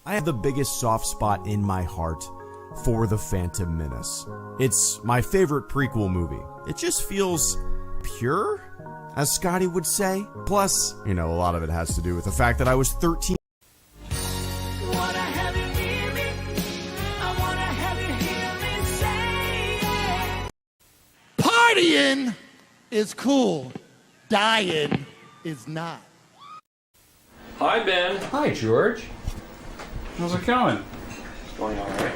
I have the biggest soft spot in my heart for The Phantom Menace. It's my favorite prequel movie. It just feels pure, as Scotty would say. Plus, a lot of it has to do with the fact that I was 13. Partying is cool. Dying is not. Hi, Ben. Hi, George. How's it going? It's going all right.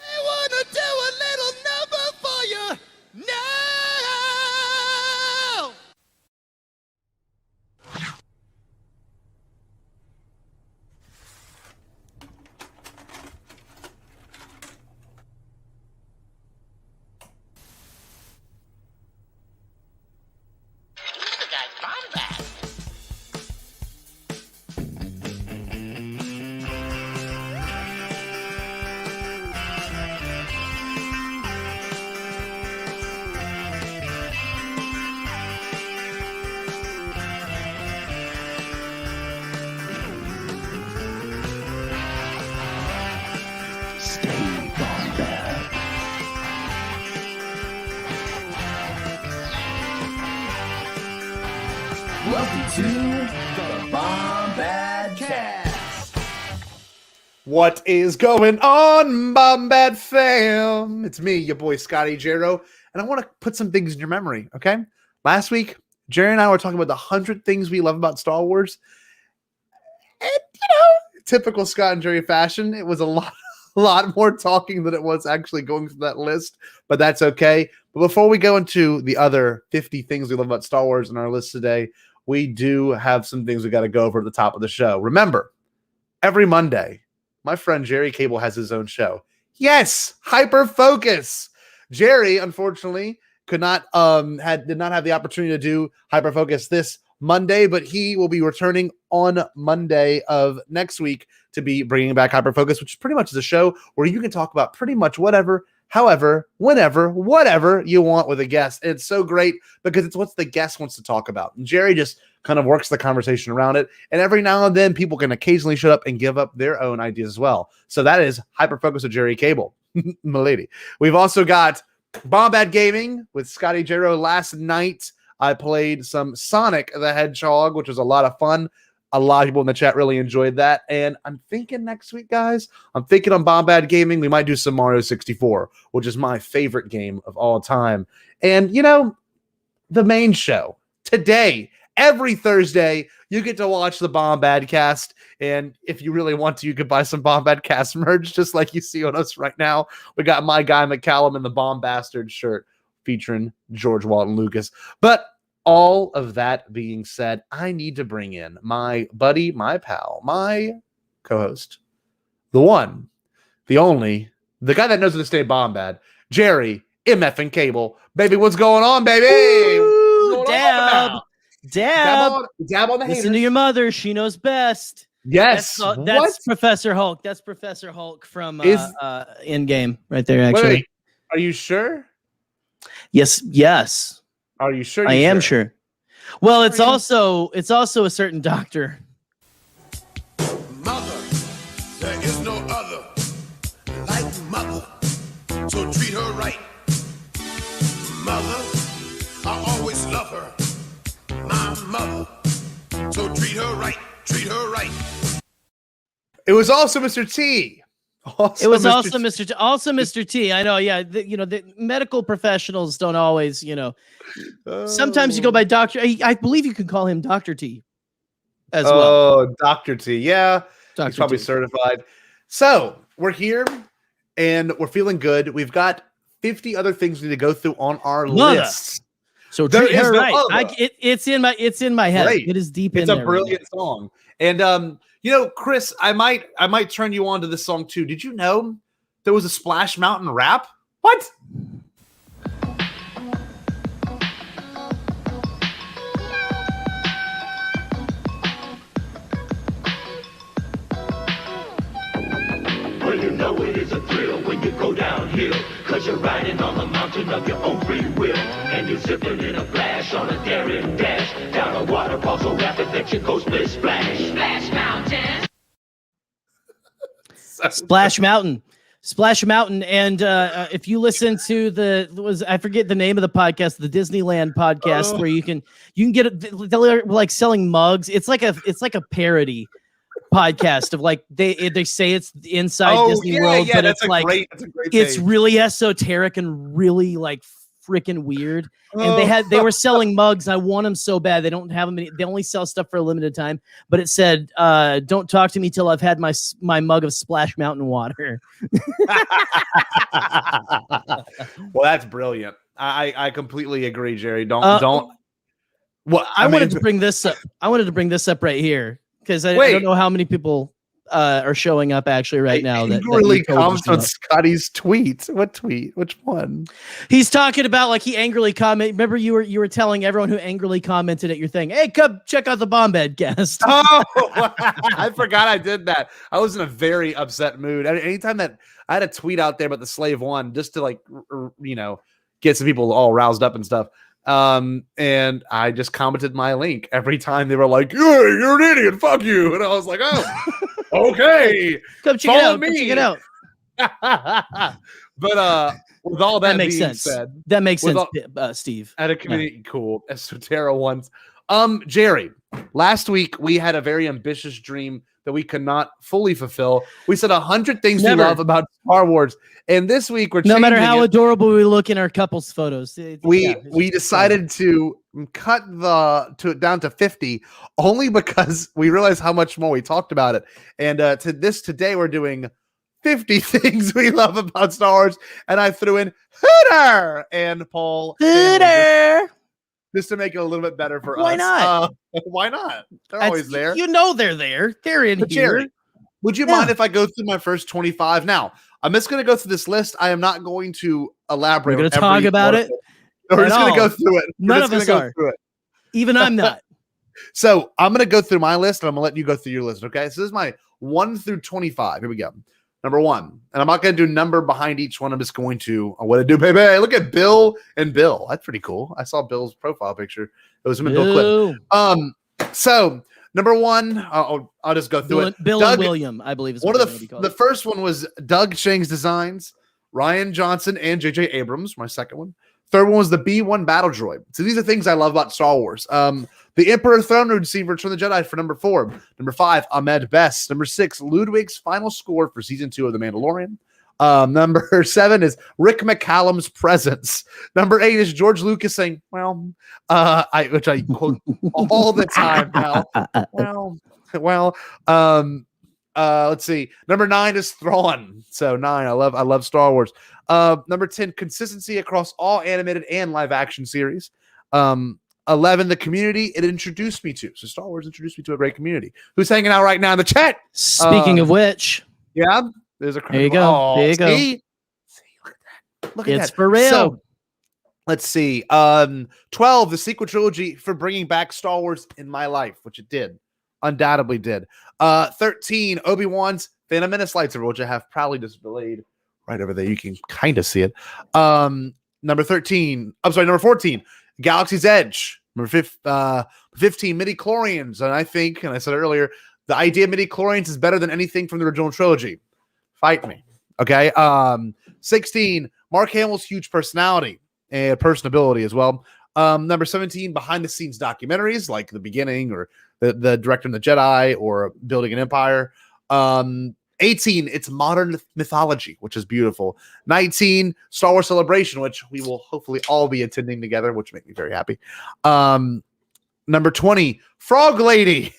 I wanna do a little number for you now. Welcome to the Bombadcast. What is going on, Bombad fam? It's me, your boy Scotty Jarrow, and I want to put some things in your memory, okay? Last week, Jerry and I were talking about the 100 things we love about Star Wars. And, typical Scott and Jerry fashion, it was a lot more talking than it was actually going through that list, but that's okay. But before we go into the other 50 things we love about Star Wars in our list today, we do have some things we got to go over at the top of the show. Remember, every Monday, my friend Jerry Cable has his own show. Yes, Hyperfocus. Jerry, unfortunately, did not have the opportunity to do Hyperfocus this Monday, but he will be returning on Monday of next week to be bringing back Hyperfocus, which pretty much is a show where you can talk about pretty much whatever, however, whenever, whatever you want with a guest. And it's so great because it's what the guest wants to talk about. And Jerry just kind of works the conversation around it. And every now and then people can occasionally shut up and give up their own ideas as well. So that is Hyperfocus with Jerry Cable, my lady. We've also got Bombad Gaming with Scotty Jarrow. Last night, I played some Sonic the Hedgehog, which was a lot of fun. A lot of people in the chat really enjoyed that. And I'm thinking next week, guys, on Bombad Gaming, we might do some Mario 64, which is my favorite game of all time. And, the main show today, every Thursday, you get to watch the Bombadcast. And if you really want to, you could buy some Bombadcast merch, just like you see on us right now. We got my guy McCallum in the Bombastard shirt featuring George Walton Lucas. But all of that being said, I need to bring in my buddy, my pal, my co-host, the one, the only, the guy that knows how to stay Bombad, Jerry MF and Cable. Baby, what's going on, baby? Ooh, dab on the haters. Listen to your mother. She knows best. Yes. That's Professor Hulk. That's Professor Hulk from Endgame right there, actually. Wait, are you sure? Yes. Are you sure? I am sure. Well, it's also a certain doctor. Mother, there is no other like mother, so treat her right. Mother, I always love her. My mother, so treat her right, treat her right. It was also Mr. T. It was also Mr. T. I know, yeah. The medical professionals don't always, sometimes you go by doctor. I believe you can call him Dr. T as well. Oh, Dr. T. Yeah. Dr. He's probably T. certified. So we're here and we're feeling good. We've got 50 other things we need to go through on our list. So treat her right. It's in my head. Right. It is deep in It's there. a brilliant song. And Chris, I might turn you on to this song too. Did you know there was a Splash Mountain rap? What? Well, you know it is a thrill when you go downhill, 'cause you're riding on the mountain of your own free will, and you're zipping in a flash on a daring dash down a waterfall so rapid that you go split splash. Splash Mountain. Splash Mountain. Splash Mountain, and if you listen to I forget the name of the podcast, the Disneyland podcast, where you can get they're like selling mugs. It's like a parody podcast of like they say it's inside Disney World, but it's like it's really esoteric and really like freaking weird. And they were selling mugs. I want them so bad. They don't have them. They only sell stuff for a limited time. But it said, "Don't talk to me till I've had my mug of Splash Mountain water." Well, that's brilliant. I completely agree, Jerry. Don't. Well, I wanted to bring this up. I wanted to bring this up right here because I don't know how many people are showing up actually right now. That really comments on Scotty's tweet. What tweet? Which one? He's talking about like he angrily commented. Remember you were telling everyone who angrily commented at your thing, "Hey, come check out the Bombadcast." Oh, I forgot I did that. I was in a very upset mood. Anytime that I had a tweet out there about the Slave One, just to like get some people all roused up and stuff. And I just commented my link every time they were like, "Yeah, you're an idiot, fuck you," and I was like, "Oh, okay, come check it out. Come check it out." But with all that makes being sense. said, that makes sense, Steve. At a community, cool, Esoterra ones. Jerry, last week we had a very ambitious dream that we could not fully fulfill. We said 100 things we love about Star Wars, and this week we're no matter how adorable we look in our couples photos. We decided to cut down to 50 only because we realized how much more we talked about it. And today we're doing 50 things we love about Star Wars, and I threw in Hooter and Paul. Hooter. Just to make it a little bit better for us. Why not? Why not? They're always there. They're there. They're in here. Jerry, would you mind if I go through my first 25? Now, I'm just going to go through this list. I am not going to elaborate. We're going to talk about it. We're just going to go through it. None of us are. Even I'm not. So I'm going to go through my list, and I'm going to let you go through your list, okay? So this is my 1 through 25. Here we go. Number 1, and I'm not going to do number behind each one. I'm just going to what to do, baby. Look at Bill and Bill. That's pretty cool. I saw Bill's profile picture. It was him and Bill Clinton. So number 1, I'll just go through it. Bill and William, I believe is one of the first one was Doug Chang's designs, Ryan Johnson and J.J. Abrams. My second one. Third one was the B-1 battle droid. So these are things I love about Star Wars. The Emperor throne room scene for Return of the Jedi for number 4. Number 5, Ahmed Best. Number 6, Ludwig's final score for season 2 of The Mandalorian. Number 7 is Rick McCallum's presence. Number 8 is George Lucas saying, "Well," which I quote all the time now. Well. Let's see. Number 9 is Thrawn. So 9, I love Star Wars. Number 10, consistency across all animated and live action series. 11, the community it introduced me to. So Star Wars introduced me to a great community. Who's hanging out right now in the chat? Speaking of which, yeah, there's a there you go. Oh, there you go. See, look at that. It's for real. So, let's see. 12, the sequel trilogy for bringing back Star Wars in my life, which it did. Undoubtedly did. 13, Obi-Wan's Phantom Menace lightsaber, which I have proudly displayed right over there. You can kind of see it. Number 14, Galaxy's Edge. Number 15, midi-chlorians. And I think, and I said it earlier, the idea of midi-chlorians is better than anything from the original trilogy. Fight me. Okay. 16, Mark Hamill's huge personality and personability as well. Number 17, behind-the-scenes documentaries like The Beginning or the Director and the Jedi or Building an Empire. 18, it's modern mythology, which is beautiful. 19, Star Wars Celebration, which we will hopefully all be attending together, which makes me very happy. Number 20, Frog Lady.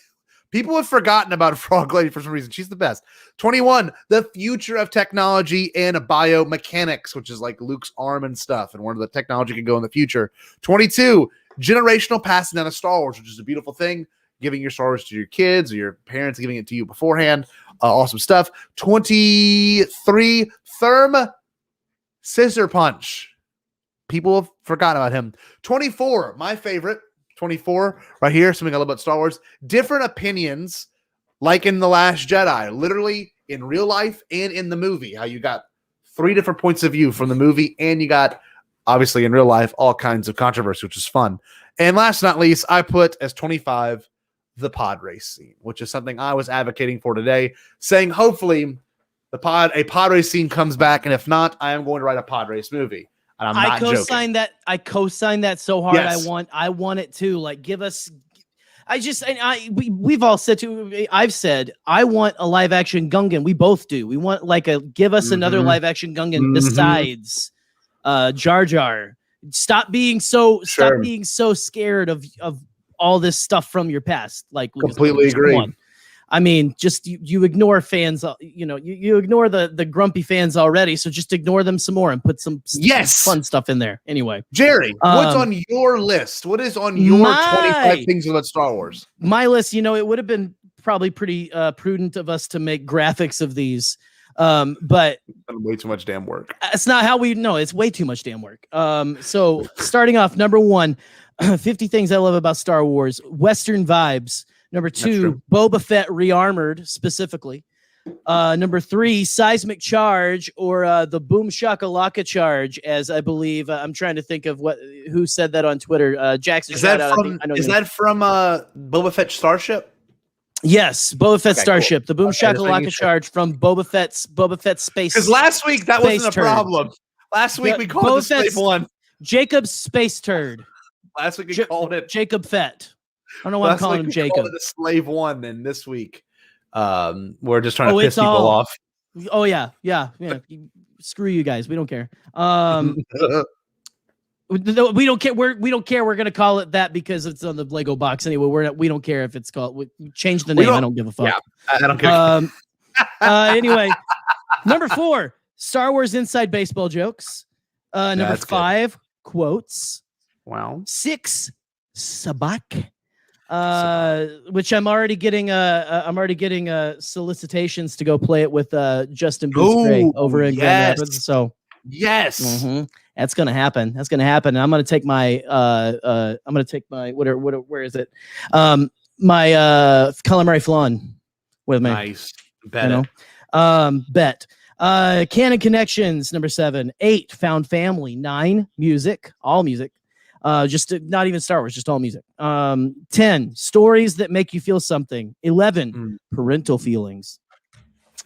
People have forgotten about Frog Lady for some reason. She's the best. 21, the future of technology and biomechanics, which is like Luke's arm and stuff, and where the technology can go in the future. 22, generational passing down of Star Wars, which is a beautiful thing. Giving your Star Wars to your kids or your parents giving it to you beforehand. Awesome stuff. 23, Therm Scissor Punch. People have forgotten about him. 24, my favorite. 24, right here, something I love about Star Wars. Different opinions, like in The Last Jedi, literally in real life and in the movie. How you got 3 different points of view from the movie, and you got, obviously, in real life, all kinds of controversy, which is fun. And last but not least, I put as 25, the pod race scene, which is something I was advocating for today, saying hopefully a pod race scene comes back, and if not, I am going to write a pod race movie. And I'm not co-sign joking. that. I co-sign that so hard. Yes. I want it too. Like, give us. We've all said to. I've said I want a live action Gungan. We both do. We want give us another live action Gungan besides Jar Jar. Stop being so scared of all this stuff from your past. Like, completely agree. I mean, just you ignore fans. You ignore the grumpy fans already. So just ignore them some more and put some fun stuff in there. Anyway, Jerry, what's on your list? What is on your 25 things about Star Wars? My list. It would have been probably pretty prudent of us to make graphics of these. But way too much damn work. It's not how we know. It's way too much damn work. So starting off, number 1, 50 things I love about Star Wars. Western vibes. Number 2, Boba Fett rearmored specifically. Number 3, seismic charge, or the boom shakalaka charge, as I believe. I'm trying to think of who said that on Twitter. Jackson. Is that from Boba Fett Starship? Yes, Boba Fett Starship, cool. The boom shakalaka charge from Boba Fett's space. Because last week that wasn't a problem. Last week we called it the Slave One. Jacob's space turd. Last week we called it Jacob Fett. I don't know why I'm calling him Jacob. Called it the Slave One, and this week we're just trying to piss people off. Oh yeah. Screw you guys. We don't care. We don't care. We don't care. We're gonna call it that because it's on the Lego box anyway. We don't care if it's called. We change the name. I don't give a fuck. Yeah, I don't care. Anyway, number 4, Star Wars inside baseball jokes. Number 5, quotes. Wow. 6, sabak. Which I'm already getting. Solicitations to go play it with Justin Boots Gray over in Grand Rapids. So yes. That's gonna happen. And I'm gonna take my where is it? My calamari flan with me. Nice. Bet. Bet. Canon Connections, number 7. 8, Found Family. 9, music, all music. Just not even Star Wars, just all music. 10, stories that make you feel something. 11, parental feelings.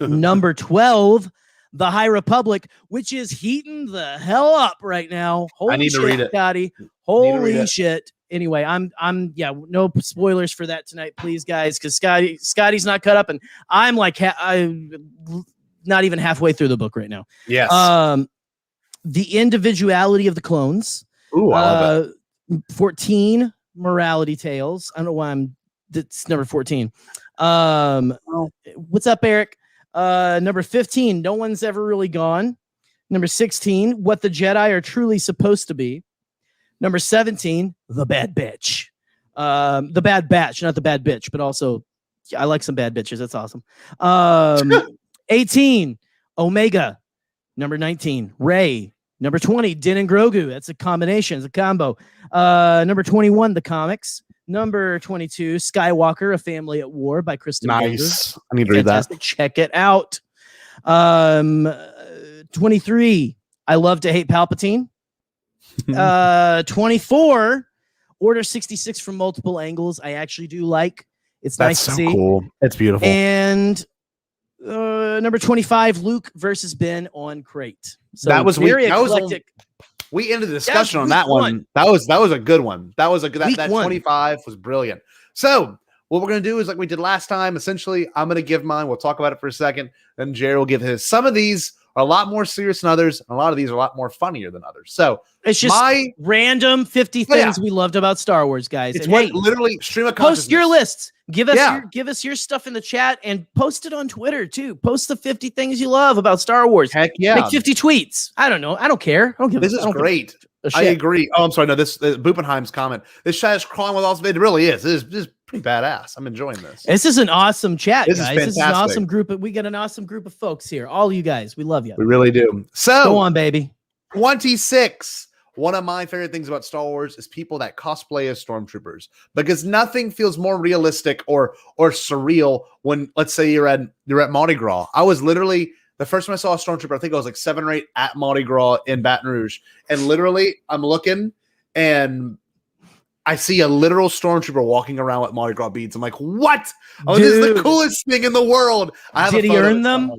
Number 12, The High Republic, which is heating the hell up right now. Holy I need shit, to read it. Scotty. Holy shit. Anyway, I'm no spoilers for that tonight, please, guys, because Scotty's not cut up, and I'm like I'm not even halfway through the book right now. Yes. The individuality of the clones. Ooh, I love it. 14, morality tales. I don't know why that's number 14. What's up, Eric? Number 15, no one's ever really gone. Number 16, what the Jedi are truly supposed to be. Number 17, the bad bitch. The bad batch, not the bad bitch, but also I like some bad bitches. That's awesome. 18, Omega. Number 19, Rey. Number 20, Din and Grogu. That's a combination. It's a combo. Number 21, the comics. Number 22, Skywalker, A Family at War by Kristen Nice. Golder. I need to read that. Check it out. 23, I Love to Hate Palpatine. 24, Order 66 from multiple angles. I actually do like. It's nice to see. That's so cool. It's beautiful. And number 25, Luke versus Ben on Crate. So that was very eclectic. We ended the discussion on that one. That was a good one. That was a good. That 25 was brilliant. So what we're gonna do is like we did last time. Essentially, I'm gonna give mine. We'll talk about it for a second. Then Jerry will give his. Some of these are a lot more serious than others, and a lot of these are a lot more funnier than others. So it's just random 50 things we loved about Star Wars, guys. It's and what literally stream of consciousness. Post your lists. Give us your stuff in the chat and post it on Twitter too. Post the 50 things you love about Star Wars. Heck yeah. Like 50 tweets. I don't know. I don't care. This is great. I agree. Oh, I'm sorry. No, this Bupenheim's comment. This chat is crawling with all. It really is. This is pretty badass. I'm enjoying this. This is an awesome chat, guys. This is an awesome group. We got an awesome group of folks here. All you guys. We love you. We really do. So go on, baby. 26. One of my favorite things about Star Wars is people that cosplay as stormtroopers, because nothing feels more realistic or surreal when, let's say, you're at Mardi Gras. I was literally the first time I saw a stormtrooper, I think I was like 7 or 8 at Mardi Gras in Baton Rouge, and literally I'm looking and I see a literal stormtrooper walking around with Mardi Gras beads. I'm like, what? Oh, this is the coolest thing in the world. Did he earn them?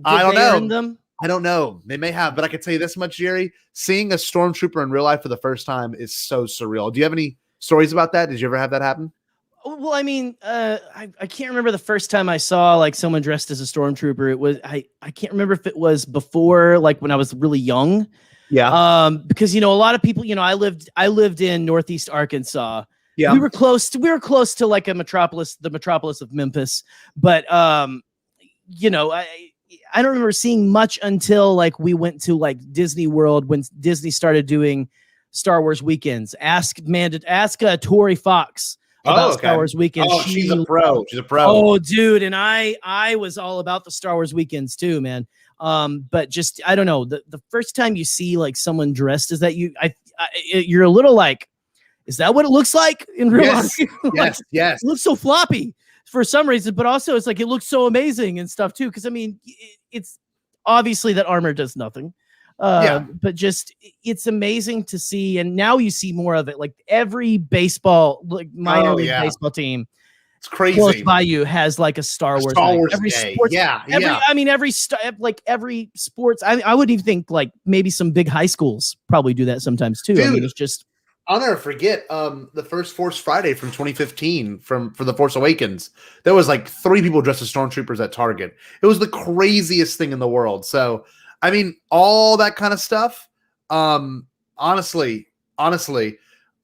I don't they know. earn them? I don't know. They may have, but I can tell you this much, Jerry. Seeing a stormtrooper in real life for the first time is so surreal. Do you have any stories about that? Did you ever have that happen? Well, I mean, I can't remember the first time I saw like someone dressed as a stormtrooper. It was I can't remember if it was before, like when I was really young. Yeah. Because a lot of people, I lived in Northeast Arkansas. Yeah. We were close to like the metropolis of Memphis, but I don't remember seeing much until like we went to like Disney World when Disney started doing Star Wars weekends. Ask Tori Fox about Star Wars weekends. Oh, she's a pro. She's a pro. Oh, dude, and I was all about the Star Wars weekends too, man. But just I don't know, the first time you see like someone dressed as that, you're a little like, is that what it looks like in real life? Like, yes. It looks so floppy for some reason, but also it's like it looks so amazing and stuff too. Because I mean, it's obviously that armor does nothing. But just it's amazing to see, and now you see more of it. Like every baseball, like minor league baseball team, it's crazy. Close by you has like a Star Wars. Every day. sports, I mean, every sports. I would even think like maybe some big high schools probably do that sometimes too. Dude, I mean, it's just. I'll never forget the first Force Friday from 2015 for The Force Awakens. There was like 3 people dressed as stormtroopers at Target. It was the craziest thing in the world. So, I mean, all that kind of stuff. Honestly,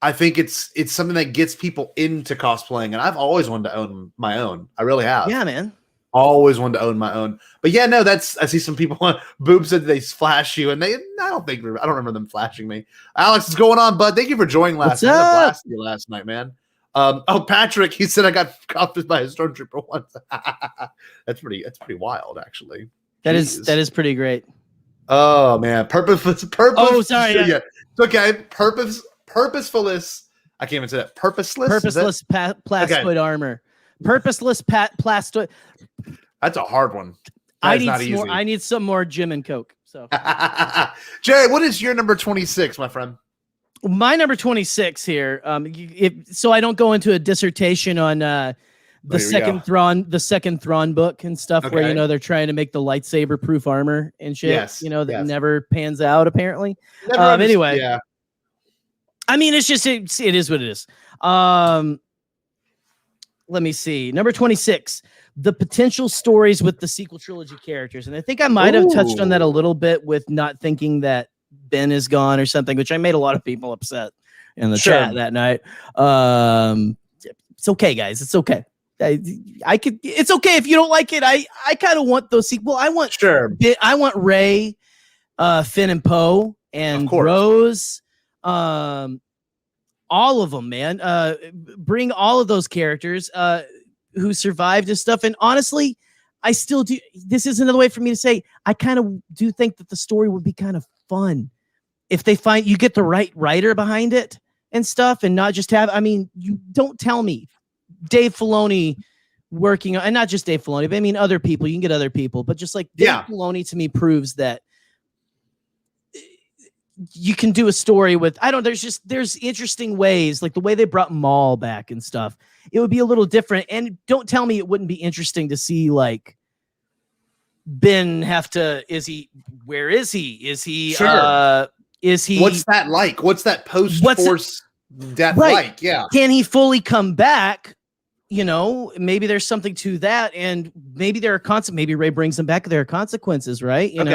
I think it's something that gets people into cosplaying, and I've always wanted to own my own. I really have. Yeah, man. Always wanted to own my own. But yeah, no, I see some people on Boob said they flash you, and I don't remember them flashing me. Alex, what's going on, bud? Thank you for joining last night. I blasted you last night, man. Patrick, he said I got copped by a stormtrooper once. That's pretty wild, actually. That is pretty great. Oh man, purpose. Oh, sorry. Yeah. It's okay. Purposefulness. I can't even say that. Purposeless plastoid armor. Purposeless plastoid. That's a hard one. I need some more gym and Coke. So, Jerry, what is your number 26, my friend? My number 26 here. So I don't go into a dissertation on the second Thrawn book and stuff, where they're trying to make the lightsaber proof armor and shit. Yes, that never pans out apparently. Anyway, yeah. I mean, it's just it is what it is. Let me see. Number 26, the potential stories with the sequel trilogy characters. And I think I might have touched on that a little bit with not thinking that Ben is gone or something, which I made a lot of people upset in the chat that night. It's okay, guys. It's okay. It's okay if you don't like it. I kind of want those sequel. I want Rey, Finn and Poe, and Rose. All of them, man. Bring all of those characters who survived and stuff. And honestly, I still do. This is another way for me to say I kind of do think that the story would be kind of fun if they find you get the right writer behind it and stuff, and not just have. I mean, you don't tell me Dave Filoni working on, and not just Dave Filoni, but I mean other people. You can get other people, but just like Dave Filoni to me proves that you can do a story with, there's interesting ways, like the way they brought Maul back and stuff. It would be a little different. And don't tell me it wouldn't be interesting to see like Ben have to, where is he? Is he, what's that like? What's that post-Force death like? Yeah. Can he fully come back? Maybe there's something to that, and maybe there are maybe Rey brings him back. There are consequences, right? And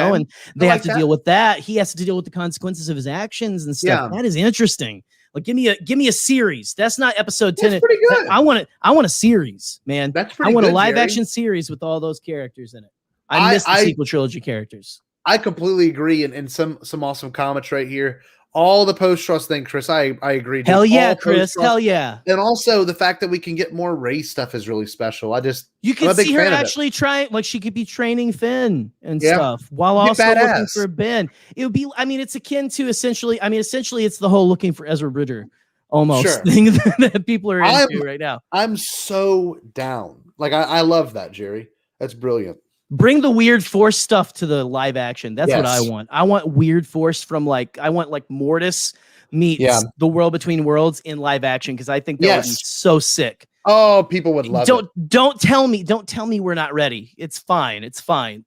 they have to deal with that. He has to deal with the consequences of his actions and stuff. Yeah. That is interesting. Like, give me a series. That's not episode 10. That's pretty good. I want a series, man. That's pretty. I want a live action series with all those characters in it. I miss the sequel trilogy characters. I completely agree, and some awesome comments right here. All the post-trust thing, Chris, I agree. Dude. Hell yeah, Chris. Hell yeah. And also the fact that we can get more Rey stuff is really special. You can see her actually try, like she could be training Finn and stuff while also looking for Ben. It would be, it's akin to essentially it's the whole looking for Ezra Bridger almost thing that people are into right now. I'm so down. Like I love that, Jerry. That's brilliant. Bring the weird Force stuff to the live action. That's what I want. I want weird Force from I want Mortis meets the World Between Worlds in live action, because I think that would be so sick. Oh, people would love it. Don't tell me we're not ready. It's fine.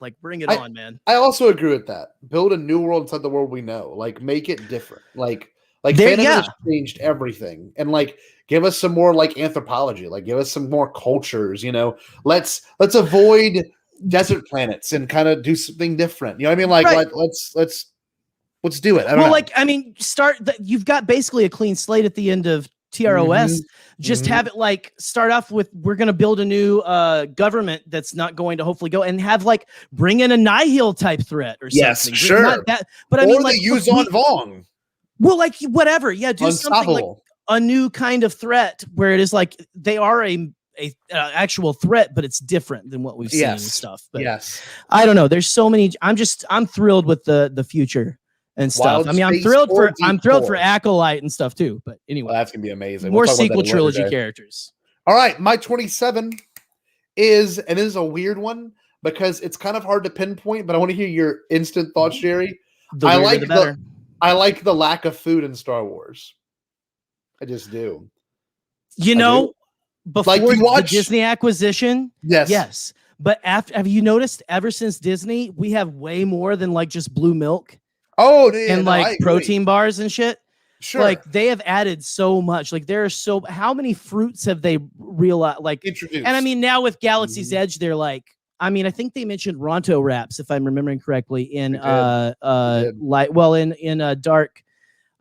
Like, bring it on, man. I also agree with that. Build a new world inside the world we know. Like, make it different. Like There- Phantom yeah. has changed everything, and like give us some more like anthropology. Like, give us some more cultures. You know, let's avoid desert planets and kind of do something different. You know what I mean? Like, Right. let's do it. I don't know. Like, I mean, you've got basically a clean slate at the end of TROS. Just have it like start off with, we're going to build a new government that's not going to hopefully go, and have like bring in a Nihil type threat or something. Yes, sure. Not that, but I or mean, like, the Yuzon Vong. well, like whatever. Yeah. Do something like a new kind of threat where it is like they are a actual threat, but it's different than what we've seen and stuff. But I don't know. There's so many. I'm thrilled with the future and stuff. Wild I mean, I'm Space thrilled or for Deep Acolyte and stuff too. But anyway, Well, that's gonna be amazing. more We'll talk about sequel that trilogy later. characters. All right, my 27 is, and this is a weird one because it's kind of hard to pinpoint, but I want to hear your instant thoughts, Jerry. The weirder, the better. I like the lack of food in Star Wars. I just do. You know, before Like, you the watch- Disney acquisition, Yes. But have you noticed ever since Disney, we have way more than like just blue milk Oh, yeah, and no, I like agree. protein bars and shit? Sure. Like, they have added so much. Like, there are so how many fruits have they realized? Like, introduced. and I mean, now with Galaxy's Edge, they're like, I mean, I think they mentioned Ronto wraps, if I'm remembering correctly, in They did. in Dark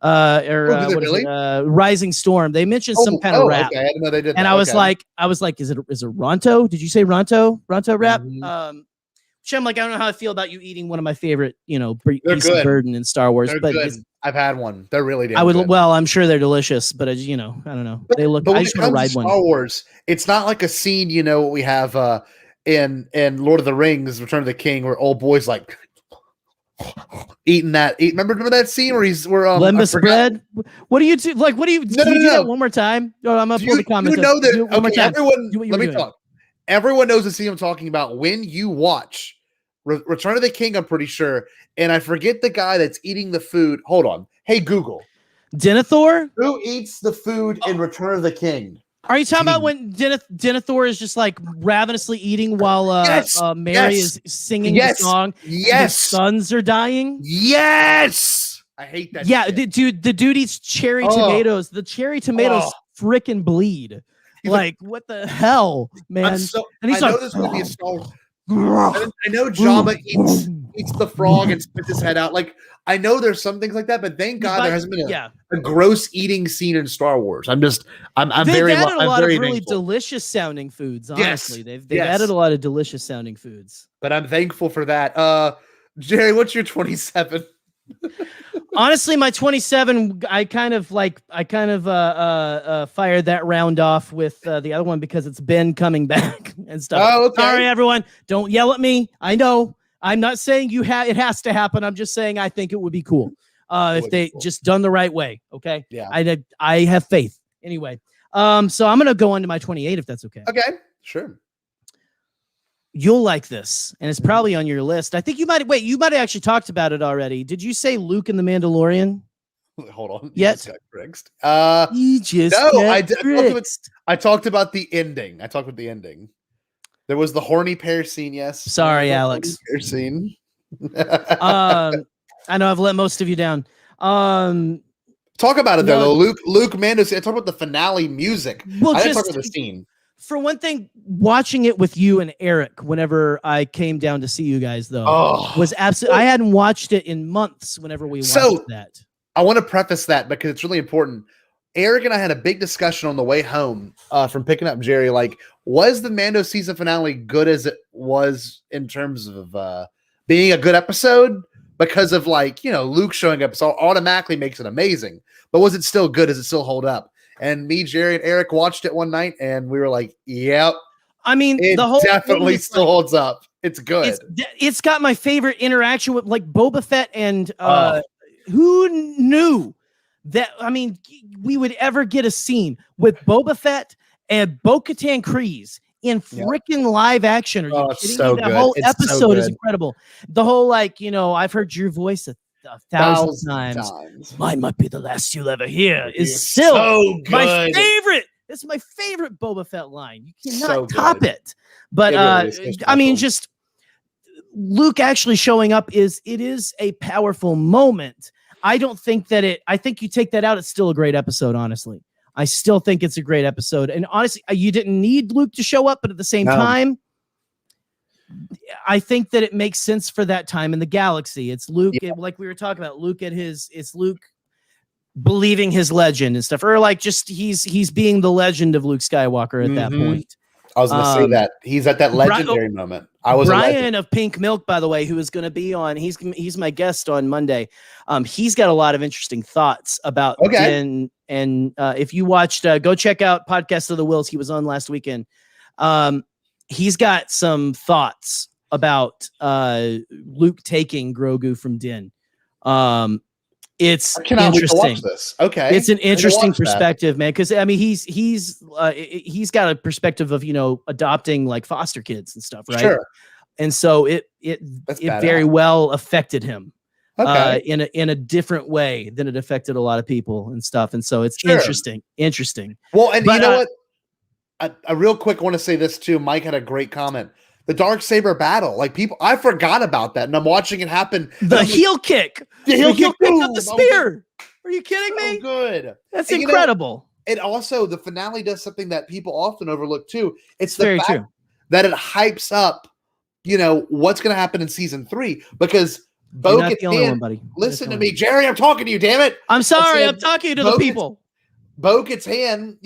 did they what is really? it? Rising Storm. They mentioned some kind of wrap. Okay. I didn't know they did And that. I was Okay. like, is it Ronto? Did you say Ronto wrap? Mhm. Which I'm like, I don't know how I feel about you eating one of my favorite, They're beasts of good. burden in Star Wars, They're but good. I've had one. They're really damn I would, good. well, I'm sure they're delicious, but I don't know. They look, But I when just it want to comes ride to one. Star Wars, it's not like a scene, what we have in Lord of the Rings, Return of the King, where old boys like eating that. Remember that scene where Limbus bread? What do you do? Like, what do you do? Can you do that one more time? Oh, I'm gonna pull the comments. You know that? Do it one more Okay, time. everyone. Do what you Let were me doing. talk. Everyone knows the scene I'm talking about. When you watch Return of the King, I'm pretty sure, and I forget the guy that's eating the food. Hold on. Hey Google, Denethor? who eats the food in Return of the King? Are you talking about when Denethor is just like ravenously eating while Mary is singing the song? Yes. And his sons are dying. Yes. I hate that. Yeah, shit. the dude eats cherry tomatoes. The cherry tomatoes freaking bleed. He's like, what the hell, man? And he's I know like, this would be a Star. I know Jabba eats the frog and spits his head out. Like, I know there's some things like that, but thank God there hasn't been a gross eating scene in Star Wars. I'm they've very added a lot of really thankful. delicious sounding foods. Honestly, they've Yes. added a lot of delicious sounding foods. But I'm thankful for that. Jerry, what's your 27? Honestly, my 27, I kind of fired that round off with the other one because it's Ben coming back and stuff. Oh, okay. Sorry, everyone. Don't yell at me. I know. I'm not saying it has to happen. I'm just saying I think it would be cool if they just done the right way. Okay. Yeah. I have faith. Anyway, so I'm gonna go on to my 28 if that's okay. Okay, sure. You'll like this, and it's probably on your list. I think you might have actually talked about it already. Did you say Luke and the Mandalorian? Hold on. Yet? You just I talked about the ending. There was the horny pair scene, yes. Sorry, Alex. Pair scene. I know I've let most of you down. Talk about it though. Luke Mando. I talk about the finale music. Well, I didn't talk about the scene. For one thing, watching it with you and Eric whenever I came down to see you guys, though, was absolutely. I hadn't watched it in months. Whenever we watched that, I want to preface that because it's really important. Eric and I had a big discussion on the way home from picking up Jerry. Like, was the Mando season finale good as it was in terms of being a good episode? Because of Luke showing up, so automatically makes it amazing. But was it still good? Does it still hold up? And me, Jerry, and Eric watched it one night, and we were like, "Yep." I mean, it the whole definitely still holds up. It's good. It's got my favorite interaction with Boba Fett and who knew that? I mean, we would ever get a scene with Boba Fett and Bo-Katan Kryze in freaking live action. Are you kidding me? That whole episode is incredible. The whole I've heard your voice a thousand times. Mine might be the last you'll ever hear. Is still my favorite It's my favorite Boba Fett line. You cannot So top good. it. But It really is so I mean, special. just Luke actually showing up it is a powerful moment. I think you take that out, it's still a great episode, honestly. I still think it's a great episode. And honestly, you didn't need Luke to show up, but at the same time, I think that it makes sense for that time in the galaxy. It's Luke, like we were talking about, it's Luke believing his legend and stuff, or like just he's being the legend of Luke Skywalker at that point. I was going to say that he's at that legendary moment. I was Brian of Pink Milk, by the way, who is going to be on. He's my guest on Monday. He's got a lot of interesting thoughts about Din. And if you watched, go check out Podcast of the Wills. He was on last weekend. He's got some thoughts about Luke taking Grogu from Din. It's interesting. Watch this. Okay, it's an interesting perspective, man. Because I mean, he's got a perspective of adopting like foster kids and stuff, right? Sure. And so it very well affected him in a different way than it affected a lot of people and stuff. And so it's interesting. Well, and you know what? I real quick want to say this too. Mike had a great comment. The Darksaber battle, like I forgot about that, and I'm watching it happen. The heel kick, the heel kick of the spear. Are you kidding me? So good. That's incredible. It also, the finale does something that people often overlook too. It's the very fact true that it hypes up, what's going to happen in season 3 because buddy. Listen to me, Jerry. I'm talking to you. Damn it. I'm sorry. I'm talking to the people. Bo-Katt's hand,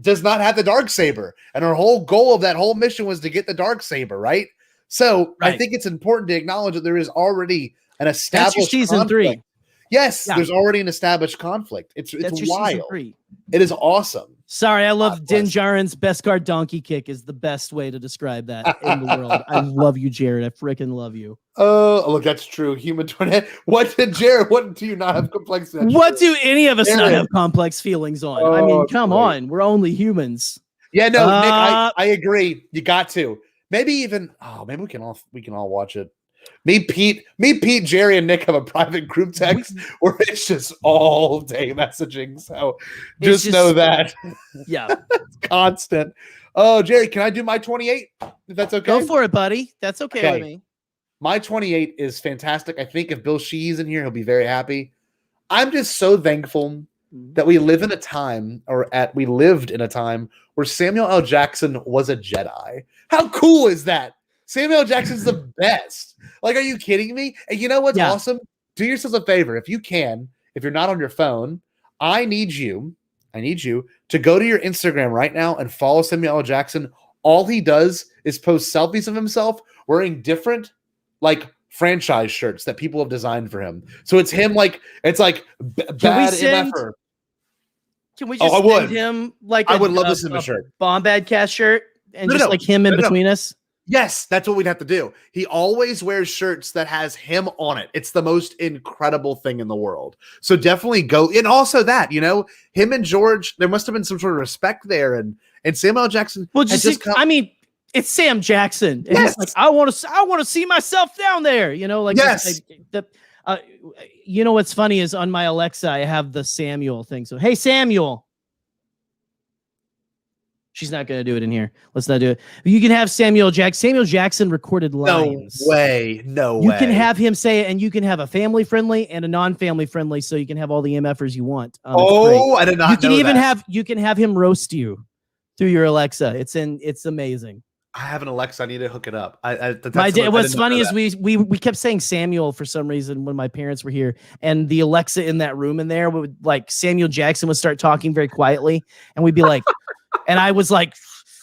does not have the Darksaber, and her whole goal of that whole mission was to get the Darksaber, right? So I think it's important to acknowledge that there is already an established That's your season conflict. 3. Yes, there's already an established conflict. It's wild. It is awesome. Sorry, I love Din Djarin's Beskar donkey kick is the best way to describe that in the world. I love you, Jared. I freaking love you. Oh, look, that's true. Human tornado. What do you not have complex? What do any of us not have complex feelings on? I mean, come on. We're only humans. Yeah, no, Nick, I agree. You got to. Maybe maybe we can all watch it. Me, Pete, Jerry, and Nick have a private group text where it's just all day messaging. So just know that. Yeah. It's constant. Oh, Jerry, can I do my 28? If that's okay. Go for it, buddy. That's okay with me. My 28 is fantastic. I think if Bill Shee's in here, he'll be very happy. I'm just so thankful that we lived in a time where Samuel L. Jackson was a Jedi. How cool is that? Samuel L. Jackson's the best. Like, are you kidding me? And you know what's awesome? Do yourselves a favor. If you're not on your phone, I need you to go to your Instagram right now and follow Samuel L. Jackson. All he does is post selfies of himself wearing different, like, franchise shirts that people have designed for him. So it's him, like, it's like bad MFer. Can we just send him, like, I would love to send him a shirt. Bombadcast shirt and like him in between us? Yes, that's what we'd have to do. He always wears shirts that has him on it. It's the most incredible thing in the world. So definitely go. And also that, him and George, there must have been some sort of respect there. And Samuel L. Jackson. Well, it's Sam Jackson. And he's like, I want to see myself down there. Yes. What's funny is on my Alexa, I have the Samuel thing. So, hey, Samuel. She's not going to do it in here. Let's not do it. You can have Samuel Jackson. Samuel Jackson recorded lines. No way. You can have him say it, and you can have a family friendly and a non-family friendly, so you can have all the MFers you want. I did not know that. You can have him roast you through your Alexa. It's amazing. I have an Alexa. I need to hook it up. What's funny is we kept saying Samuel for some reason when my parents were here, and the Alexa in that room in there would, like, Samuel Jackson would start talking very quietly, and we'd be like, and I was like,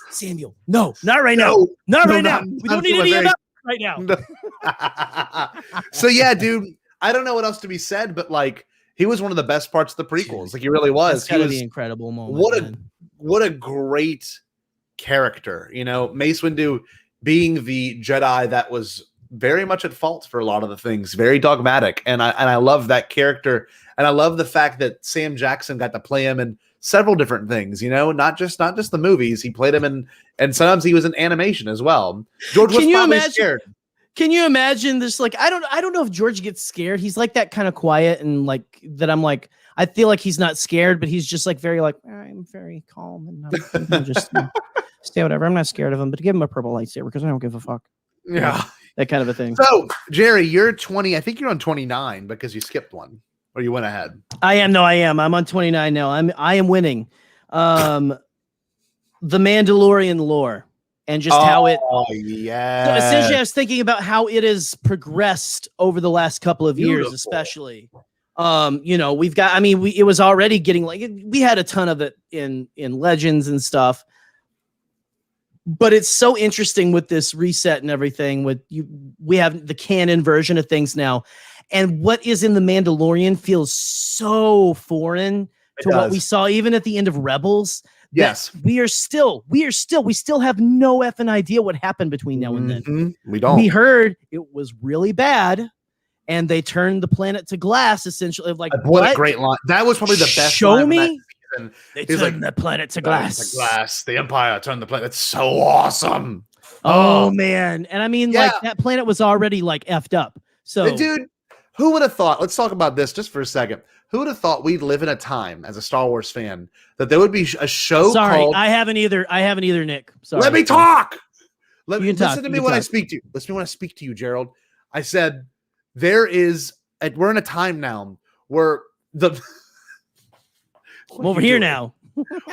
Samuel, no, not right now. Not right now. We don't need any of that right now. No. So yeah, dude, I don't know what else to be said, but like, he was one of the best parts of the prequels. Like, he really was. He was the incredible moment. What a great character. Mace Windu being the Jedi that was very much at fault for a lot of the things, very dogmatic. And I love that character. And I love the fact that Sam Jackson got to play him in several different things, not just the movies. He played him and sometimes he was in animation as well. George was probably scared. Can you imagine this? Like, I don't know if George gets scared. He's like that kind of quiet and like that. I'm like, I feel like he's not scared, but he's just like very like I'm very calm and I'm just stay whatever. I'm not scared of him, but give him a purple lightsaber because I don't give a fuck. Yeah, that kind of a thing. So Jerry, you're 20. I think you're on 29 because you skipped one or you went ahead. I am. No, I am. I'm on 29 now. I am winning. The Mandalorian lore. And just how it, yeah. So essentially, I was thinking about how it has progressed over the last couple of years, especially. We've got. I mean, it was already getting like we had a ton of it in Legends and stuff, but it's so interesting with this reset and everything. We have the canon version of things now, and what is in the Mandalorian feels so foreign to what we saw even at the end of Rebels. Yes, we still have no effing idea what happened between now and then. We don't. We heard it was really bad, and they turned the planet to glass. Essentially, like what a great line! That was probably the best. Show me. They turned the planet to glass. The Empire turned the planet. That's so awesome. Oh man, and I mean, like that planet was already like effed up. So, dude, who would have thought? Let's talk about this just for a second. Who would have thought we'd live in a time as a Star Wars fan that there would be a show called... I haven't either, Nick. Sorry. Let me talk. Listen to me when I speak to you. Listen to me when I speak to you, Gerald. I said we're in a time now where I'm over here now.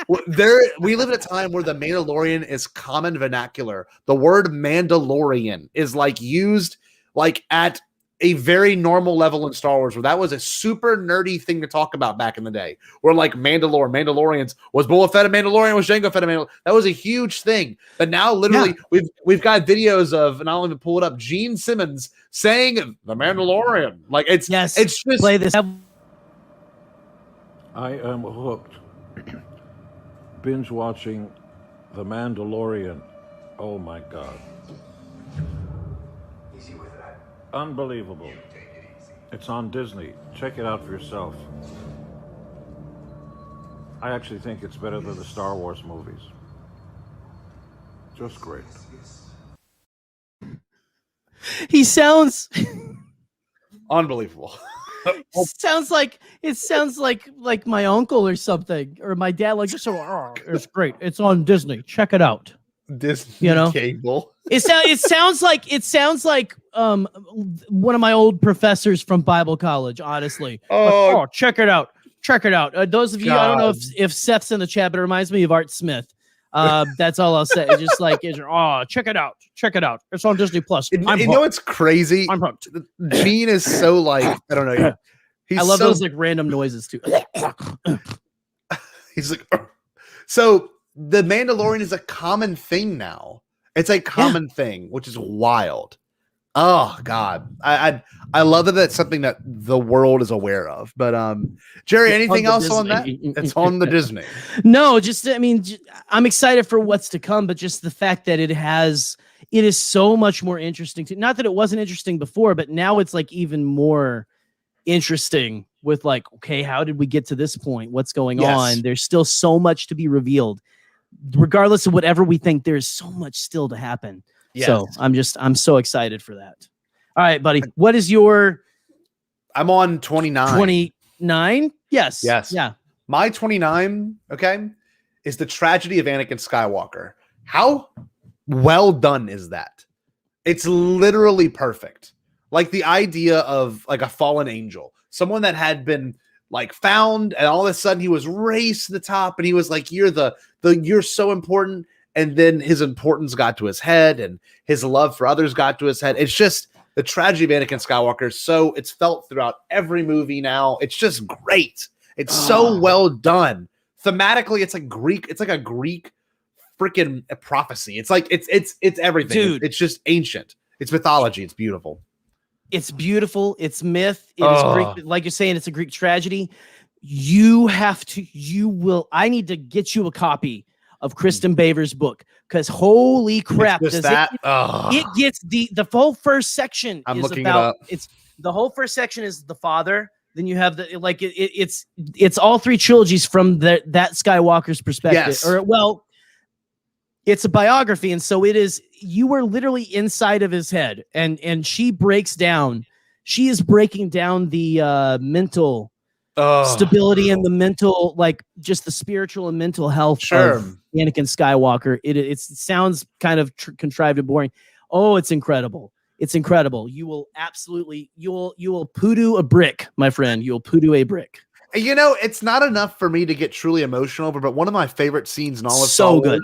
We live in a time where the Mandalorian is common vernacular. The word Mandalorian is like used like at a very normal level in Star Wars, where that was a super nerdy thing to talk about back in the day. Where like Mandalorians was Boba Fett a Mandalorian, was Jango Fett a Mandalorian. That was a huge thing. But now, literally, we've got videos of, and I'll even pull it up, Gene Simmons saying the Mandalorian. Like it's just play this. I am hooked. Binge watching The Mandalorian. Oh my God. Unbelievable. It's on Disney. Check it out for yourself. I actually think it's better than the Star Wars movies. Just great. He sounds unbelievable. It sounds like my uncle or something, or my dad. Like, it's great. It's on Disney. Check it out. Disney cable. It sounds like one of my old professors from Bible college. Honestly, check it out. Those of you, I don't know if Seth's in the chat, but it reminds me of Art Smith. That's all I'll say. It's just like, check it out. It's on Disney Plus. You know it's crazy. I'm hooked. Gene is so like, I don't know. I love those like random noises too. He's like, so the Mandalorian is a common thing now. It's a common thing, which is wild. Oh God, I love that that's something that the world is aware of. But Jerry, anything else on that? It's on the Disney. No, I'm excited for what's to come, but just the fact that it is so much more interesting. Not that it wasn't interesting before, but now it's like even more interesting with like, okay, how did we get to this point? What's going on? There's still so much to be revealed. Regardless of whatever we think, there's so much still to happen. Yes. So I'm so excited for that. All right, buddy. What is your... I'm on 29. 29? Yes. Yeah. My 29, okay, is the tragedy of Anakin Skywalker. How well done is that? It's literally perfect. Like the idea of like a fallen angel, someone that had been like found, and all of a sudden he was raised to the top, and he was like, you're so important. And then his importance got to his head, and his love for others got to his head. It's just the tragedy of Anakin Skywalker. So it's felt throughout every movie now. It's just great. It's so well done. Thematically, it's like Greek. It's like a Greek freaking prophecy. It's like it's everything. Dude. It's just ancient. It's mythology. It's beautiful. It's beautiful. It's myth. It is Greek. Like you're saying, it's a Greek tragedy. I need to get you a copy of Kristen Baver's book, because holy crap, it gets the whole first section. I'm looking about, it up. It's the whole first section is the father. Then you have it's all three trilogies from that Skywalker's perspective. Yes. It's a biography, and so it is. You were literally inside of his head, and she is breaking down the mental stability and the mental, like just the spiritual and mental health of Anakin Skywalker. It sounds kind of contrived and boring. Oh, it's incredible. It's incredible. You will absolutely, you will poodoo a brick, my friend. You will poodoo a brick. You know, it's not enough for me to get truly emotional, but one of my favorite scenes in all of Star Wars,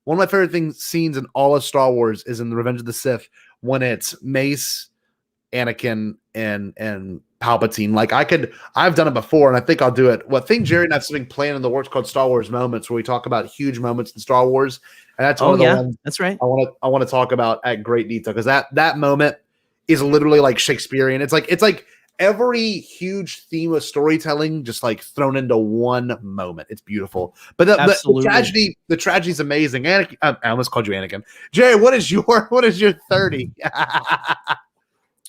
one of my favorite scenes in all of Star Wars is in the Revenge of the Sith when it's Mace, Anakin, and Palpatine. Like I've done it before, and I think I'll do it. Well, I think Jerry and I have something planned in the works called Star Wars Moments, where we talk about huge moments in Star Wars, and that's one of the ones that's right. I want to talk about at great detail, because that moment is literally like Shakespearean. It's like every huge theme of storytelling just like thrown into one moment. It's beautiful. But the tragedy is amazing. Anakin, I almost called you Anakin. Jerry, what is your 30?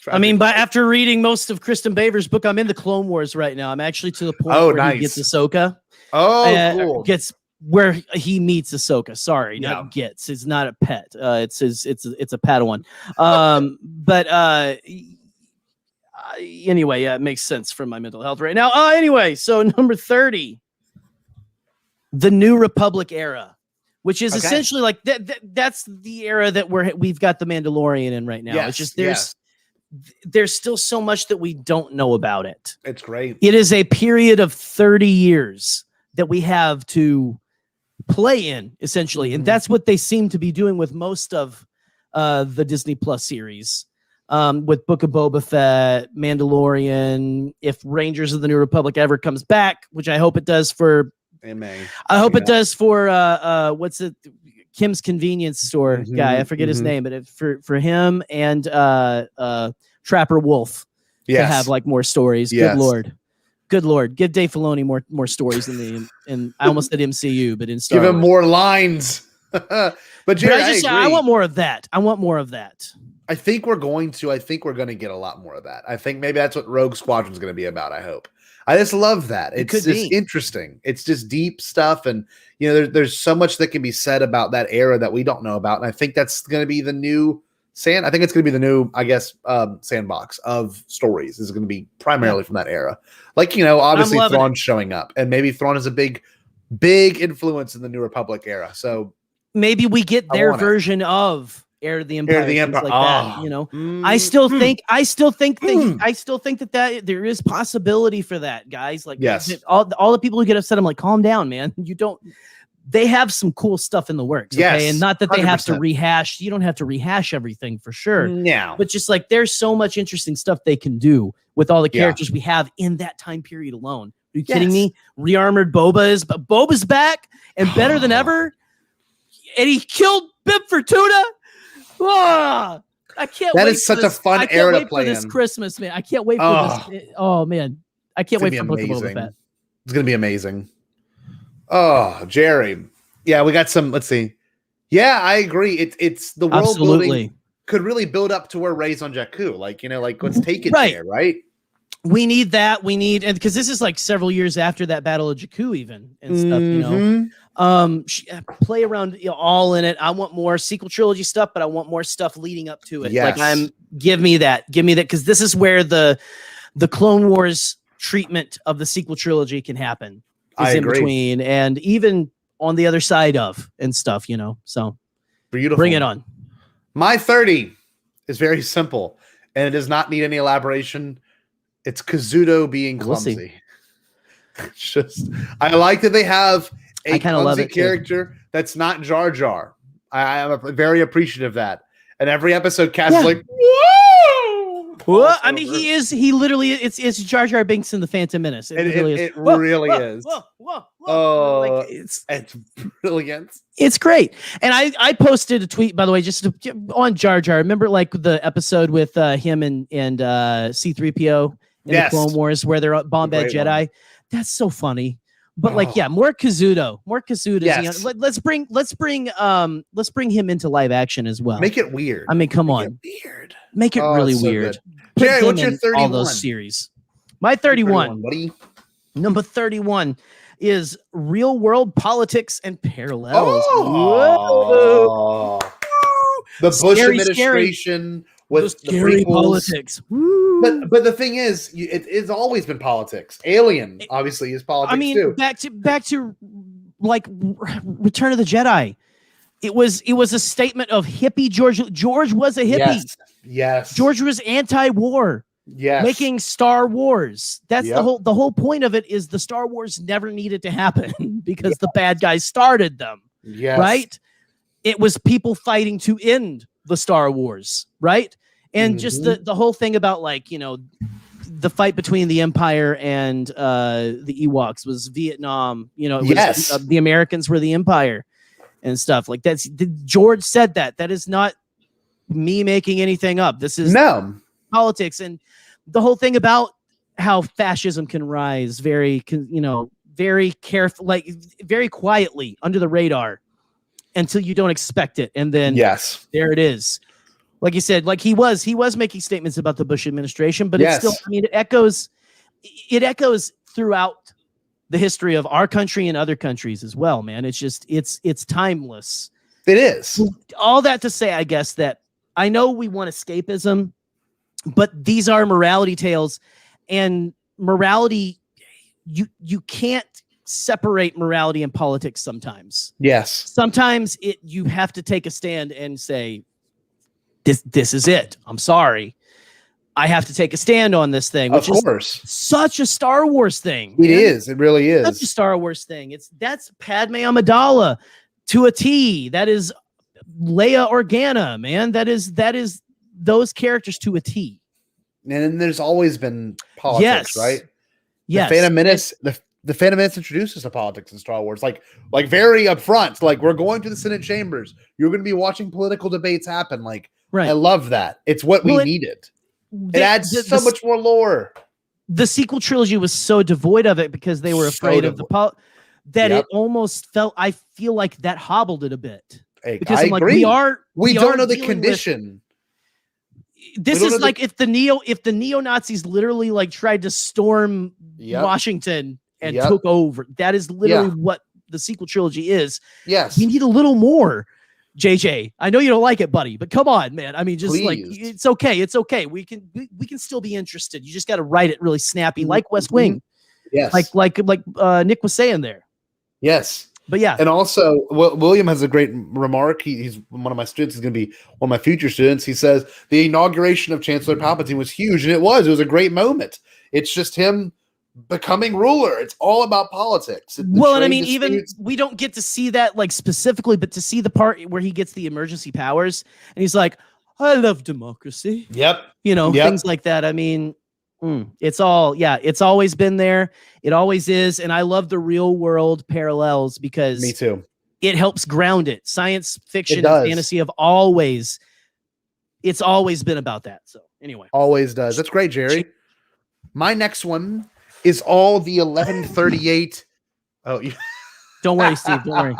I mean, after reading most of Kristen Baver's book, I'm in the Clone Wars right now. I'm actually to the point where he gets Ahsoka. Cool. Gets where he meets Ahsoka. Sorry, not gets. It's not a pet. It's a Padawan. Anyway, it makes sense from my mental health right now. Anyway, so number 30, the New Republic era, which is essentially like that's the era that we've got the Mandalorian in right now. It's just there's still so much that we don't know about it. It's great. It is a period of 30 years that we have to play in, essentially. And that's what they seem to be doing with most of the Disney Plus series. With Book of Boba Fett, Mandalorian, if Rangers of the New Republic ever comes back, which I hope it does for I hope it does for what's it, Kim's Convenience Store guy, I forget his name, but for him and Trapper Wolf to have like more stories. Good lord, give Dave Filoni more stories in I almost said MCU, but in Star Wars. Give him more lines. But Jerry, I want more of that. I think we're going to get a lot more of that. I think maybe that's what Rogue Squadron's going to be about. I hope. I just love that. It's just interesting. It's just deep stuff, and you know, there's so much that can be said about that era that we don't know about. And I think that's going to be the new I think it's going to be the new, I guess, sandbox of stories. Is going to be primarily from that era. Like, you know, obviously Thrawn's showing up, and maybe Thrawn is a big influence in the New Republic era. So maybe we get their version of Heir of the Empire, like that, you know. I still think that there is possibility for that, guys. Like, all the people who get upset, I'm like, calm down, man. They have some cool stuff in the works, okay? And not that they 100%. Have to rehash. You don't have to rehash everything for sure. No, but just like there's so much interesting stuff they can do with all the characters we have in that time period alone. Are you kidding me? Rearmored Boba's back and better than ever, and he killed Bib Fortuna. I can't. That is such a fun era to play this Christmas, man. I can't wait for this. Oh man, I can't wait for Book of Boba Fett. It's gonna be amazing. Oh, Jerry. Yeah, we got some. Let's see. Yeah, I agree. It's the world building could really build up to where Rey's on Jakku. Like, you know, like let's take it there, right? We need that. And because this is like several years after that Battle of Jakku, even and stuff. You know, play around all in it. I want more sequel trilogy stuff, but I want more stuff leading up to it. Yes. Like give me that, because this is where the Clone Wars treatment of the sequel trilogy can happen. Is in between and even on the other side of and stuff, you know. So beautiful. Bring it on. My 30 is very simple, and it does not need any elaboration. It's Kazuto being clumsy. It's just, I like that they have a clumsy character that's not Jar Jar. I am very appreciative of that. And every episode, Cass is like, whoa! Well, I mean, he literally, it's Jar Jar Binks in the Phantom Menace. It really is. Whoa. Like, it's brilliant. It's great. And I posted a tweet, by the way, just on Jar Jar. Remember, like the episode with him and C-3PO in the Clone Wars where they're Bombad Jedi. One. That's so funny. But more Kazuto. Yes. You know, let's bring him into live action as well. Make it weird. I mean, come on. Weird. Make it really weird. Jerry, what's your 31? All those series. My 31. Number 31 is Real World Politics and Parallels. The Bush administration with the scary politics. but the thing is, it's always been politics. Alien obviously is politics. I mean, too. back to like Return of the Jedi. It was a statement of hippie George. George was a hippie. Yes. George was anti-war. Yes. Making Star Wars. That's Yep. the whole point of it is the Star Wars never needed to happen because the bad guys started them. Yes. Right? It was people fighting to end the Star Wars, right? And just the whole thing about like, you know, the fight between the Empire and the Ewoks was Vietnam. You know, it was, the Americans were the Empire and stuff. Like George said that. That is not me making anything up. This is politics, and the whole thing about how fascism can rise very careful, like very quietly under the radar until you don't expect it, and then there it is. Like you said, like he was making statements about the Bush administration, but it's still, I mean, it echoes throughout the history of our country and other countries as well, man. It's just it's timeless. It is. All that to say, I guess, that I know we want escapism, but these are morality tales, and morality, you can't separate morality and politics sometimes. Yes. Sometimes you have to take a stand and say, this is it. I'm sorry. I have to take a stand on this thing. Which of course. Is such a Star Wars thing. It is. It really is. Such a Star Wars thing. That's Padme Amidala to a T. That is Leia Organa, man. That is those characters to a T. And there's always been politics, right? Yes. The Phantom Menace, the Phantom Menace introduces the politics in Star Wars, like very upfront. Like, we're going to the Senate chambers. You're going to be watching political debates happen. Like, I love that. It's what we needed. It adds so much more lore. The sequel trilogy was so devoid of it because they were afraid of the that it almost felt. I feel like that hobbled it a bit. Because I agree. We don't know the condition. This is like if the neo-Nazis literally like tried to storm Washington and took over. That is literally what the sequel trilogy is. Yes. We need a little more, JJ. I know you don't like it, buddy, but come on, man. I mean, just like it's okay. It's okay. We can still be interested. You just got to write it really snappy, like West Wing. Yes. Like Nick was saying there. Yes. But yeah. And also, William has a great remark. He's one of my students. He's going to be one of my future students. He says the inauguration of Chancellor Palpatine was huge, and it was a great moment. It's just him becoming ruler. It's all about politics. Well, and I mean, even we don't get to see that like specifically, but to see the part where he gets the emergency powers and he's like, I love democracy. Yep. You know, things like that. I mean, it's all, it's always been there. It always is. And I love the real world parallels because me too. It helps ground it. Science fiction and fantasy have always been about that. So anyway. Always does. That's great, Jerry. My next one is all the 1138. Don't worry, Steve. Don't worry.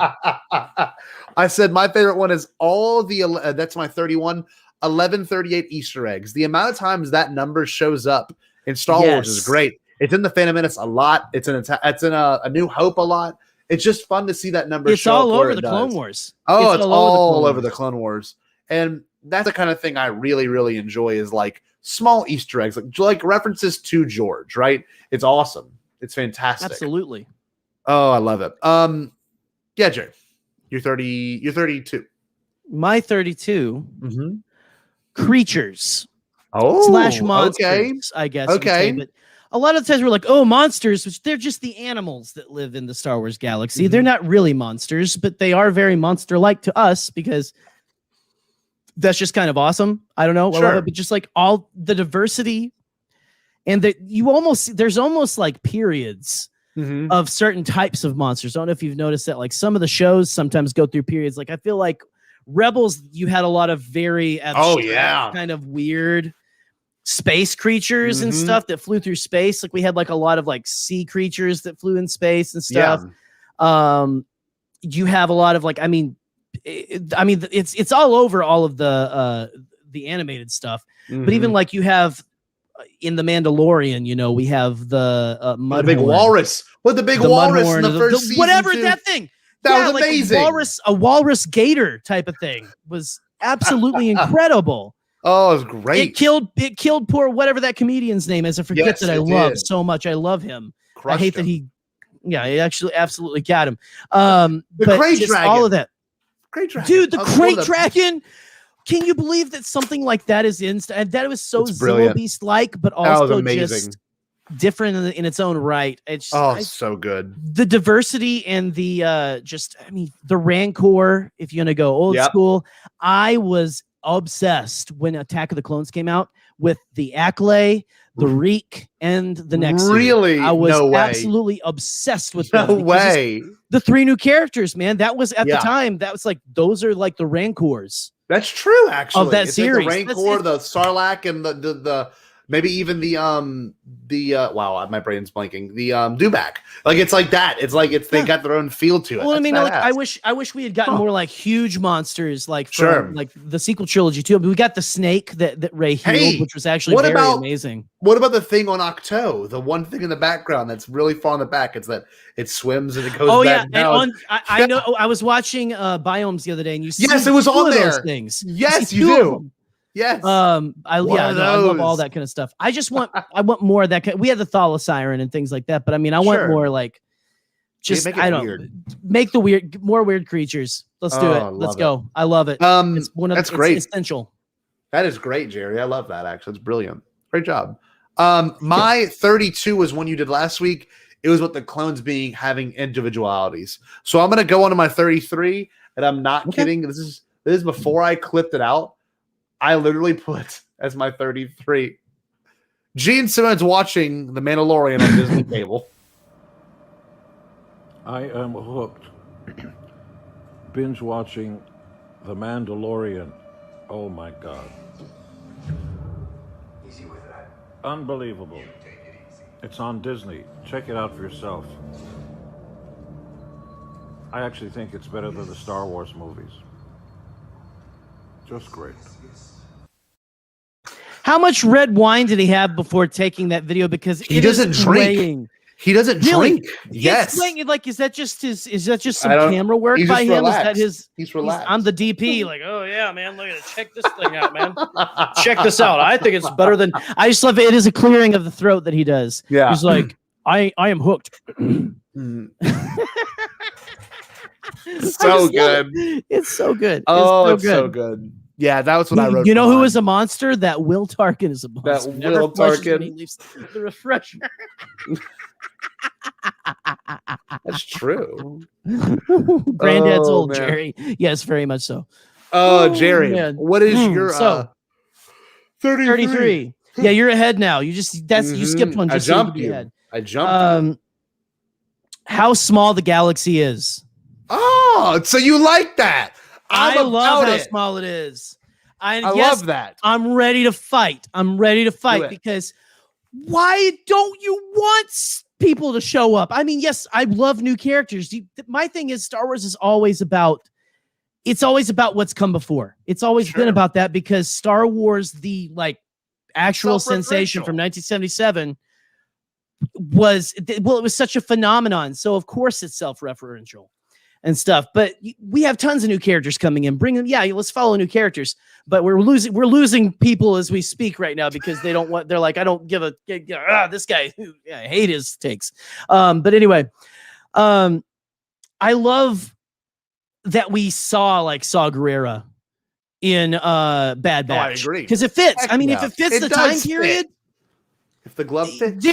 I said my favorite one is all the, that's my 31, 1138 Easter eggs. The amount of times that number shows up in Star Wars is great. It's in the Phantom Menace a lot. It's in A New Hope a lot. It's just fun to see that number. It's all over the Clone Wars. Oh, it's all over the Clone Wars. And that's the kind of thing I really, really enjoy is like small Easter eggs, like references to George, right? It's awesome. It's fantastic. Absolutely. Oh, I love it. Yeah, Jerry, you're 32. My 32 creatures. / monsters, I guess. Okay. But a lot of times we're like, oh, monsters, which they're just the animals that live in the Star Wars galaxy. They're not really monsters, but they are very monster-like to us because that's just kind of awesome. I don't know. I love it, but just like all the diversity and there's almost like periods of certain types of monsters. I don't know if you've noticed that, like some of the shows sometimes go through periods. Like I feel like Rebels, you had a lot of very abstract, kind of weird space creatures and stuff that flew through space. Like we had like a lot of like sea creatures that flew in space and stuff. You have a lot of like, I mean, it's all over all of the animated stuff, but even like you have in the Mandalorian, you know, we have the big walrus with the big walrus in the first season, whatever that thing. That was amazing. A walrus gator type of thing was absolutely incredible. Oh, it was great. It killed poor whatever that comedian's name is. I forget Yes, that I it love did. so much. I love him. Crushed I hate that him. he actually absolutely got him. The But Crate just Dragon. all of that. Great Dragon. Dude, the One Crate of the- Dragon. Can you believe that something like that is and that it was so It's brilliant. Zillow Beast like, but That was also amazing. just different in its own right. It's so good. The diversity and the the Rancor, if you're gonna go old school. I was obsessed when Attack of the Clones came out with the Acklay, the Reek, and the next Really? I was No way. absolutely obsessed with No them because way. the 3 new characters, man. That was at the Yeah. time. That was like those are like the Rancors. That's true, actually. Of that It's series. like the Rancor, the Sarlacc, and the maybe even the wow, my brain's blanking. The Dewback. Like it's like that. It's like they got their own feel to it. Well, I That's mean, like badass. I wish we had gotten more like huge monsters, like from Sure. like the sequel trilogy too. But we got the snake that Ray healed, Hey, which was actually what very about- amazing. What about the thing on Octo? The one thing in the background that's really far in the back is that it swims and it goes Oh yeah, back and down. I know. I was watching Biomes the other day, and you see Yes, it was 2 on of those there. things. Yes, see you 2 of do. them. Yes. I One I of love all those. that kind of stuff. I just want I want more of that. We had the Thala Siren and things like that, but I mean, I want Sure. more like just make it I don't weird. make the more weird creatures. Let's do Oh, it. I Let's love go. I love it. It's one of that's it's great. essential. That is great, Jerry. I love that. Actually, it's brilliant. Great job. My 32 was one you did last week. It was with the clones having individualities. So I'm gonna go on to my 33, and I'm not kidding. This is before I clipped it out. I literally put as my 33 Gene Simmons watching The Mandalorian on Disney Cable. I am hooked. Binge watching The Mandalorian. Oh my God. Easy with that. Unbelievable. It's on Disney. Check it out for yourself. I actually think it's better than the Star Wars movies. Just great. How much red wine did he have before taking that video? Because He it doesn't is drink. weighing. He doesn't Really? drink. Yes. It's weighing, like, is that just some I don't- camera work he's by just him? Is that relaxed. his? He's relaxed. I'm the DP. Like, oh yeah, man, look at it. Check this thing out, man. Check this out. I think it's better than. I just love it. It is a clearing of the throat that he does. Yeah. He's like, I am hooked. Mm. I So just love good. it. It's so good. Oh, it's it's so good. Yeah, that was what I wrote. You know for who mine. is a monster? That Will Tarkin is a monster. Never Will flushes when Tarkin. he leaves the refresher. That's true. Granddad's Oh, old man. Jerry. Yes, very much so. Jerry, man. what is your so 33? Yeah, you're ahead now. You just you skipped one. I Just so you jumped could be you. ahead. I jumped. How small the galaxy is. Oh, so you like that? I I'm love about how it. small it is. I yes, love that. I'm ready to fight. I'm ready to fight it. because why don't you want people to show up? I mean, yes, I love new characters. My thing is Star Wars is always about what's come before. It's always been about that because Star Wars, the like actual sensation from 1977 it was such a phenomenon. So of course it's self-referential and stuff, but we have tons of new characters coming in. Bring them. Yeah, let's follow new characters, but we're losing people as we speak right now because they don't want, they're like, I don't give a, this guy, I hate his takes. But anyway, I love that we saw Saw Gerrera in Bad Batch. I agree. Because it fits. Heck I mean, yeah. if it fits It the does time fit. period, If the glove fits,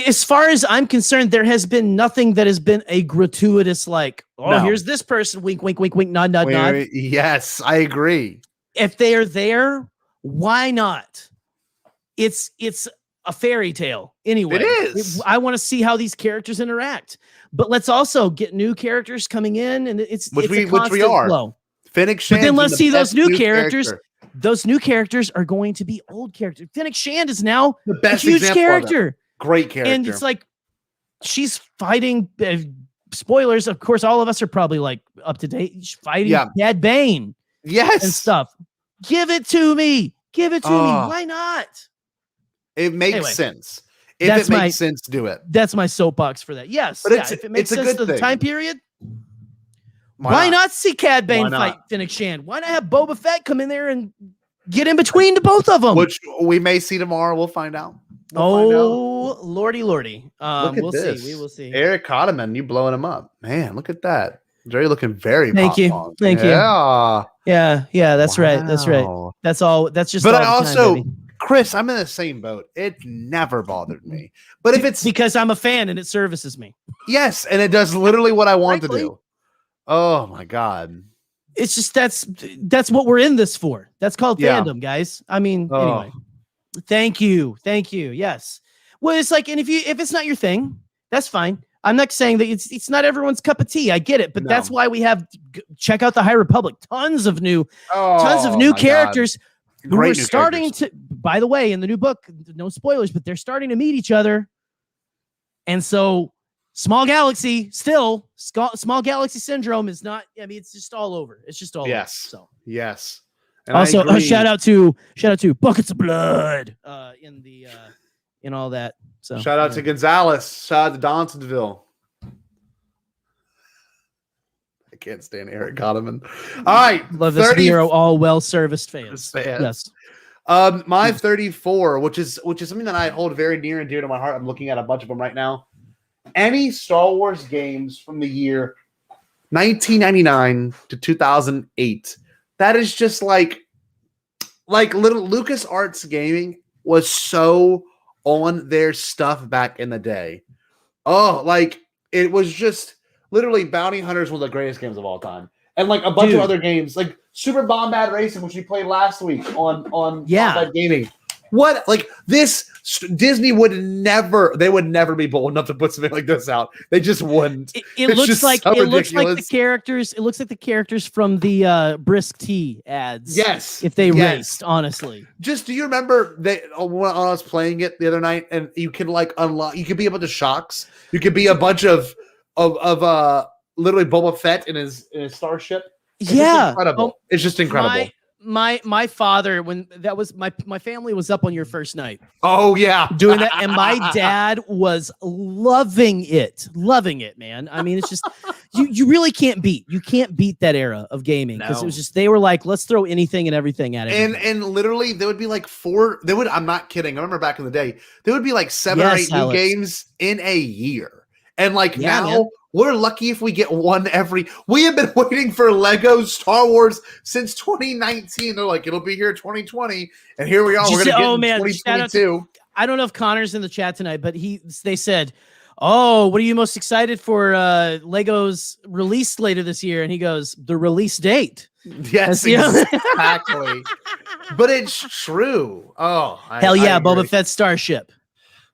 as far as I'm concerned, there has been nothing that has been a gratuitous No. here's this person, wink, wink, wink, wink, nod, nod, nod. Yes, I agree. If they are there, why not? It's a fairy tale anyway. It is. I want to see how these characters interact, but let's also get new characters coming in, and it's Which a we constant are. flow. Fennec But Shan's then let's the see those best new characters. character. Those new characters are going to be old characters. Fennec Shand is now The best a huge example of it. character. Great character. And it's like she's fighting. Spoilers, of course, all of us are probably up to date. She's fighting Cad Bane yes, and stuff. Give it to me. Give it to me. Why not? It makes Anyway, sense. If that's it makes sense, do it. That's my soapbox for that. Yes, But if it makes it's a sense good to the thing. time period, why not see Cad Bane Why not? fight Fennec Shand? Why not have Boba Fett come in there and Get in between to both of them. Which we may see tomorrow. We'll find out. Lordy. Look at We'll this. see. We will see. Eric Cotterman, you blowing him up. Man, look at that. Jerry looking very Thank you. pop-punk. Thank you. Yeah. Yeah, that's right. That's right. Wow. That's all. That's just But all I the also, time, baby. Chris, I'm in the same boat. It never bothered me. But if it's because I'm a fan and it services me. yes, and it does literally what I want to Frankly. do. Oh my God. It's just that's what we're in this for. That's called Yeah. fandom, guys. I mean, Oh. anyway. Thank you. Yes. Well, it's like, and if it's not your thing, that's fine. I'm not saying that it's not everyone's cup of tea. I get it, but No. that's why we have check out the High Republic. Tons of new Oh, my characters who Great are new starting characters. to. By the way, in the new book, no spoilers, but they're starting to meet each other, and so small galaxy small galaxy syndrome is not. I mean, it's just all over. It's just all Yes. over. So Yes. And I also, agree. shout out to buckets of blood in the in all that. So Shout out to Gonzalez. Shout out to Donaldsonville. I can't stand Eric Cotterman. All right. love this 30 hero, all well serviced fans. Fans. Yes. My 34, which is something that I hold very near and dear to my heart. I'm looking at a bunch of them right now. Any Star Wars games from the year 1999 to 2008. That is just like little LucasArts Gaming was so on their stuff back in the day. Oh, like it was just literally Bounty Hunters, one of the greatest games of all time. And like a bunch of other games, like Super Bombad Racing, which we played last week on Bombad Gaming. What like this Disney would never be bold enough to put something like this out. They just wouldn't. It looks like the characters. It looks like the characters from the Brisk Tea ads. Yes, if they raced, honestly. Just do you remember when I was playing it the other night, and you can like unlock? You could be a bunch of shocks. You could be a bunch of literally Boba Fett in his starship. It's just incredible. It's just incredible. My father, when that was my family was up on your first night. Oh yeah, doing that, and my dad was loving it, man. I mean, it's just you really can't beat that era of gaming because it was just they were like, let's throw anything and everything at it. And literally there would be like I'm not kidding. I remember back in the day, there would be like 7 or 8 new games in a year. And like now, man. We're lucky if we get one every. We have been waiting for Lego Star Wars since 2019. They're like, it'll be here 2020, and here we are. We're gonna get 2022. I don't know if Connor's in the chat tonight, but they said, "Oh, what are you most excited for? Lego's release later this year?" And he goes, "The release date." Yes, exactly. But it's true. Oh, hell yeah, Boba Fett starship.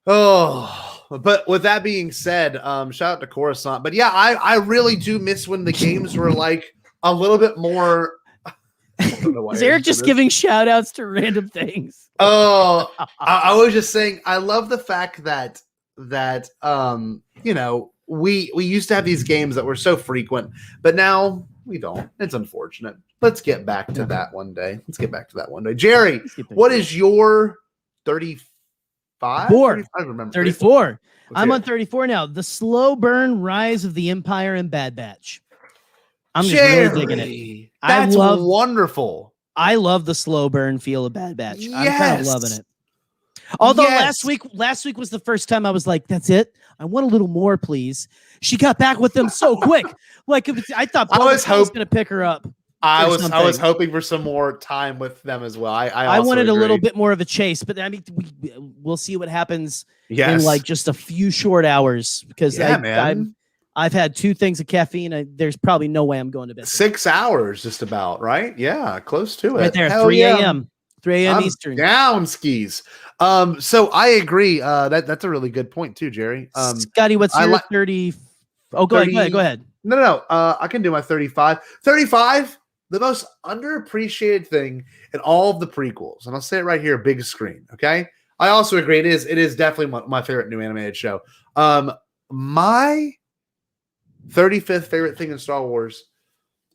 Oh. But with that being said, shout out to Coruscant. But yeah, I really do miss when the games were like a little bit more. Is Eric just giving shout outs to random things? Oh, I was just saying, I love the fact that we used to have these games that were so frequent, but now we don't. It's unfortunate. Let's get back to that one day. Jerry, what is your 35? 34. I'm on 34 now. The slow burn rise of the Empire and Bad Batch. I'm just really digging it. That's wonderful. I love the slow burn feel of Bad Batch. Yes. I'm kind of loving it. Although last week was the first time I was like, that's it. I want a little more, please. She got back with them so quick. Like I thought I was going to pick her up. I was hoping for some more time with them as well. I wanted a little bit more of a chase, but I mean, we'll see what happens in like just a few short hours because I've had 2 things of caffeine. There's probably no way I'm going to bed. 6 hours, just about, right? Yeah, close to it. Right there, 3 a.m. 3 a.m. Eastern. Down skis. So I agree. That's a really good point too, Jerry. Scotty, what's your 30? Oh, go ahead. No. I can do my 35. 35. The most underappreciated thing in all of the prequels, and I'll say it right here, big screen. Okay, I also agree. It is definitely my favorite new animated show. My 35th favorite thing in Star Wars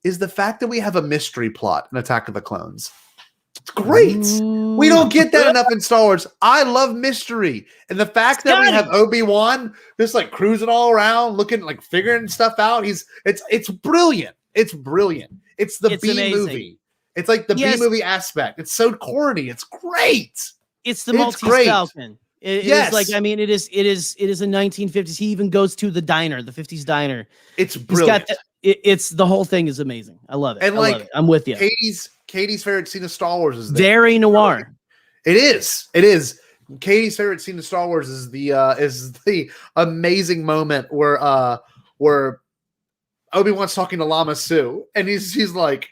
is the fact that we have a mystery plot in Attack of the Clones. It's great. We don't get that enough in Star Wars. I love mystery, and the fact that we have Obi-Wan just like cruising all around, looking like figuring stuff out. It's brilliant. It's brilliant. It's the B movie. It's like the Yes. B movie aspect. It's so corny. It's great. It's the It's Maltese great. Falcon. It Yes. is like, I mean, it is a 1950s. He even goes to the diner, the 50s diner. It's He's brilliant. got it's the whole thing is amazing. I love it. And I love like, it. I'm with you. Katie's favorite scene of Star Wars is there. Very noir. It is. It is. Katie's favorite scene of Star Wars is the amazing moment where Obi-Wan's talking to Lama Su, and he's like,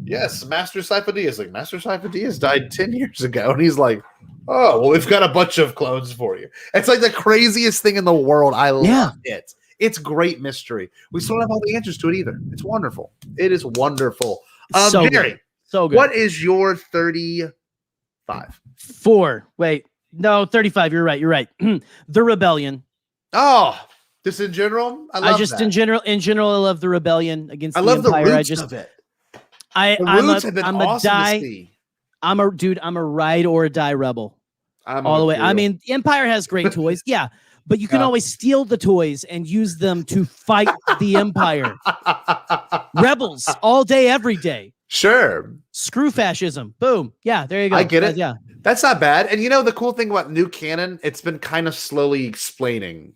"Yes, Master Sifo-Dyas." Like, Master Sifo-Dyas died 10 years ago, and he's like, "Oh, well, we've got a bunch of clones for you." It's like the craziest thing in the world. I love it. It's great mystery. We still don't have all the answers to it either. It's wonderful. It is wonderful. So Jerry, good. So good. what is your 35? 4. Wait. No, 35. You're right. The Rebellion. Oh, just in general? I love that. In general, I love the Rebellion against I the love Empire. the roots of it. The roots have been awesome to see. I'm a ride or die rebel. All the way. I mean, Empire has great toys. Yeah. But you can always steal the toys and use them to fight the Empire. Rebels all day, every day. Sure. Screw fascism. Boom. Yeah, there you go. I get it. Yeah. That's not bad. And you know, the cool thing about new canon, it's been kind of slowly explaining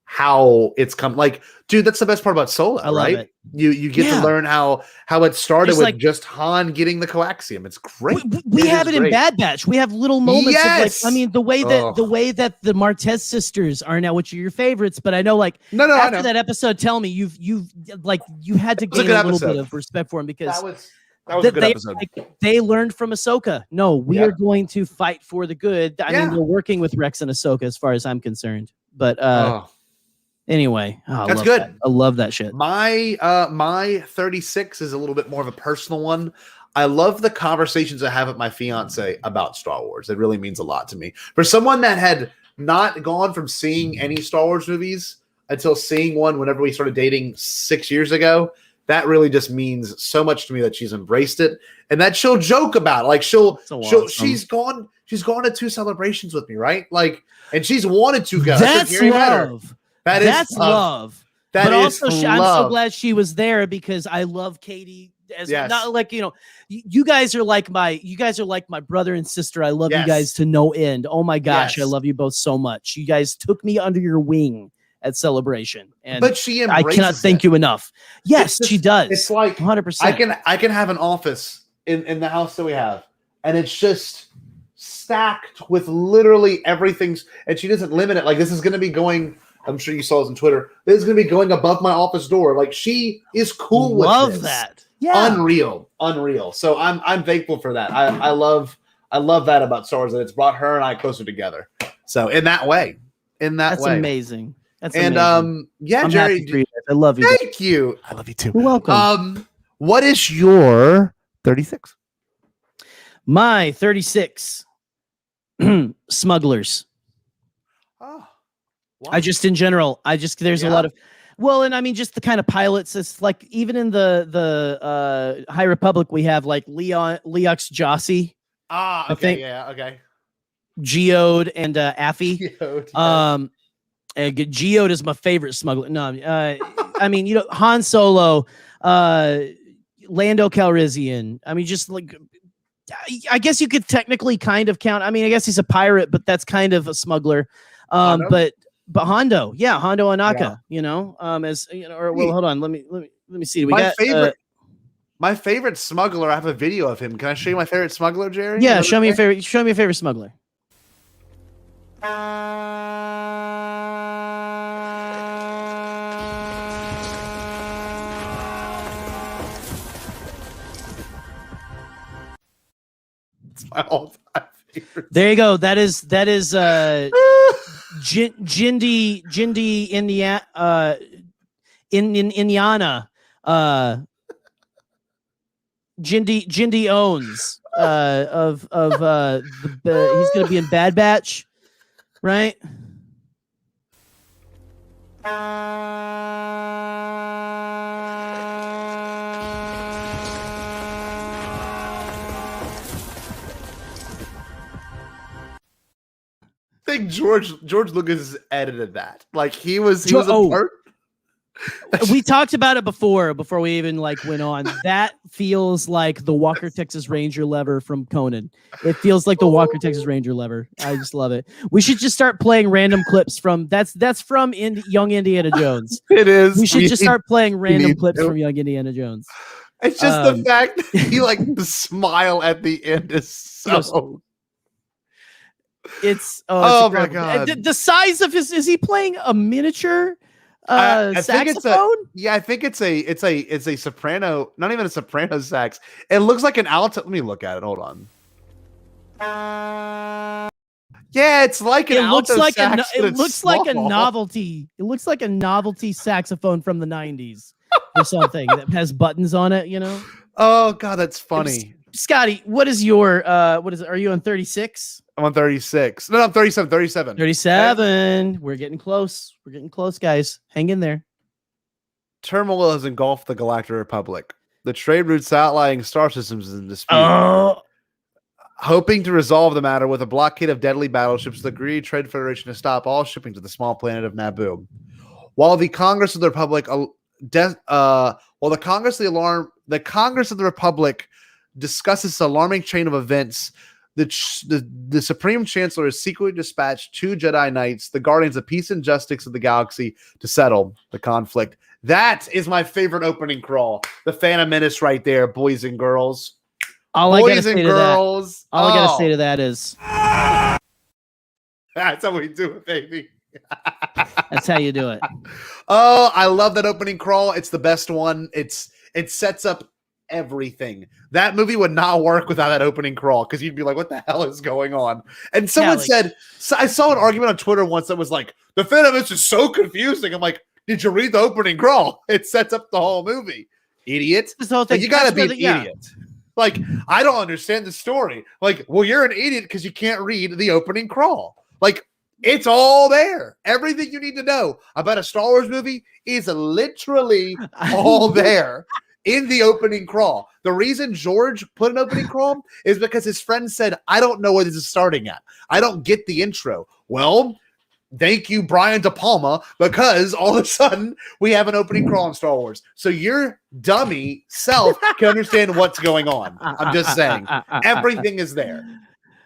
how it's come. Like, dude, that's the best part about Solo, I love right? it. You get to learn how it started It's with like, just Han getting the coaxium. It's great. We have it in Bad Batch. We have little moments of like, I mean, the way that the Martez sisters are now, which are your favorites, but I know like after that episode, tell me you had to gain a little bit of respect for him because that was a good episode. They learned from Ahsoka. No, we are going to fight for the good. I mean, we're working with Rex and Ahsoka as far as I'm concerned. But anyway, that's good. I love that shit. My 36 is a little bit more of a personal one. I love the conversations I have with my fiance about Star Wars. It really means a lot to me. For someone that had not gone from seeing any Star Wars movies until seeing one whenever we started dating 6 years ago, that really just means so much to me that she's embraced it and that she'll joke about it. Like she's gone to 2 celebrations with me, right? Like, and she's wanted to go. That's love. That's love. But also, I'm so glad she was there because I love Katie. Not like, you know, you guys are like my brother and sister. I love you guys to no end. Oh my gosh, I love you both so much. You guys took me under your wing at Celebration, and but I cannot thank you enough. Yes, she does. It's like 100%. I can have an office in the house that we have, and it's just stacked with literally everything. And she doesn't limit it. Like, this is going to be going. I'm sure you saw this on Twitter. This is going to be going above my office door. Like, she is cool with love this. That. Yeah. Unreal. So I'm thankful for that. I love that about Star Wars, that it's brought her and I closer together. So in that way. That's amazing. That's amazing. I'm Jerry, I love you. Thank you. I love you too. You're welcome. What is your 36? My 36 smugglers. Oh. Wow. There's a lot of, well, and I mean, just the kind of pilots. It's like even in the High Republic, we have like Leox Jossi. Okay. I think, okay. Geode and Affy. Geode, yeah. Geode is my favorite smuggler. No, I mean, you know, Han Solo, Lando Calrissian. I mean, just like, I guess you could technically kind of count. I mean, I guess he's a pirate, but that's kind of a smuggler. But Hondo, Hondo Anaka, you know, as you know, or well, hold on, let me see. My favorite smuggler. I have a video of him. Can I show you my favorite smuggler, Jerry? Yeah, show me a favorite smuggler. It's my all-time favorite. There you go. That is Jindy Indiana Jindy owns he's gonna be in Bad Batch, right? I think George Lucas edited that. Like he was a part. We talked about it before we even like went on. That feels like the Walker Texas Ranger lever from Conan. It feels like the Walker Texas Ranger lever. I just love it. We should just start playing random clips from that's from Young Indiana Jones. It is. We should just start playing random clips from Young Indiana Jones. It's just the fact that he like the smile at the end is so. It's my god! The size of is he playing a miniature? I think saxophone? I think it's a soprano, not even a soprano sax. It looks like an alto. Let me look at it. Hold on. Yeah, it's like an alto sax. It looks like a novelty. It looks like a novelty saxophone from the 90s or something that has buttons on it, you know? Oh god, that's funny. Scotty, what is your what is it? Are you on 36? I'm on 36. No, I'm 37. 37. 37. We're getting close. We're getting close, guys. Hang in there. Turmoil has engulfed the Galactic Republic. The trade routes outlying star systems is in dispute. Hoping to resolve the matter with a blockade of deadly battleships, the Greedy Trade Federation to stop all shipping to the small planet of Naboo. While the Congress of the Republic, the Congress of the Republic discusses this alarming chain of events, the Supreme Chancellor has secretly dispatched 2 Jedi Knights, the guardians of peace and justice of the galaxy, to settle the conflict. That is my favorite opening crawl. The Phantom Menace right there, boys and girls. All I gotta say to that is that's how we do it, baby. That's how you do it. Oh, I love that opening crawl. It's the best one. It sets up everything. That movie would not work without that opening crawl because you'd be like, what the hell is going on? And someone said, I saw an argument on Twitter once that was like, the Phantom Menace is so confusing. I'm like, did you read the opening crawl? It sets up the whole movie. Idiot. This whole thing, you gotta be an idiot. Like, I don't understand the story. Like, well, you're an idiot because you can't read the opening crawl. Like, it's all there. Everything you need to know about a Star Wars movie is literally all there in the opening crawl. The reason George put an opening crawl is because his friend said, I don't know where this is starting at. I don't get the intro. Well, thank you, Brian De Palma, because all of a sudden we have an opening crawl in Star Wars. So your dummy self can understand what's going on. I'm just saying. Everything is there.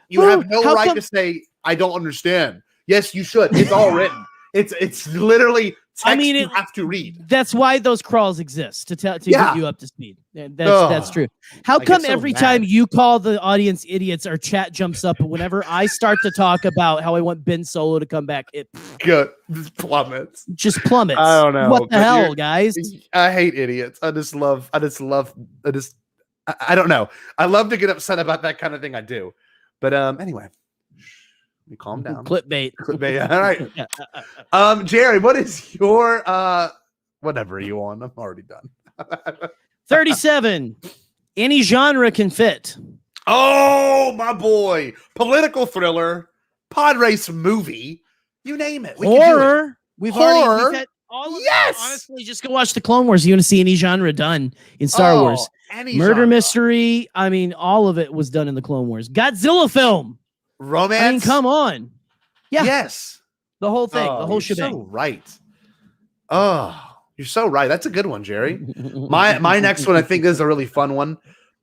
You have no right to say, I don't understand. Yes, you should. It's all written. It's literally text you have to read. That's why those crawls exist, to get you up to speed. That's true. How come every time you call the audience idiots, our chat jumps up, and whenever I start to talk about how I want Ben Solo to come back, it plummets. Just plummets. I don't know. What the hell, guys? I hate idiots. I don't know. I love to get upset about that kind of thing. I do. But anyway. Calm down. Clickbait. All right. Jerry, what is your whatever are you on? I'm already done. 37. Any genre can fit. Oh, my boy. Political thriller, pod race movie, you name it. Horror. We've had all of that. Honestly, just go watch the Clone Wars. You want to see any genre done in Star Wars. Murder mystery. I mean, all of it was done in the Clone Wars. Godzilla film. Romance. I mean, come on. Yeah. Yes. The whole thing. The whole shebang. So right. Oh, you're so right. That's a good one, Jerry. My next one, I think, is a really fun one.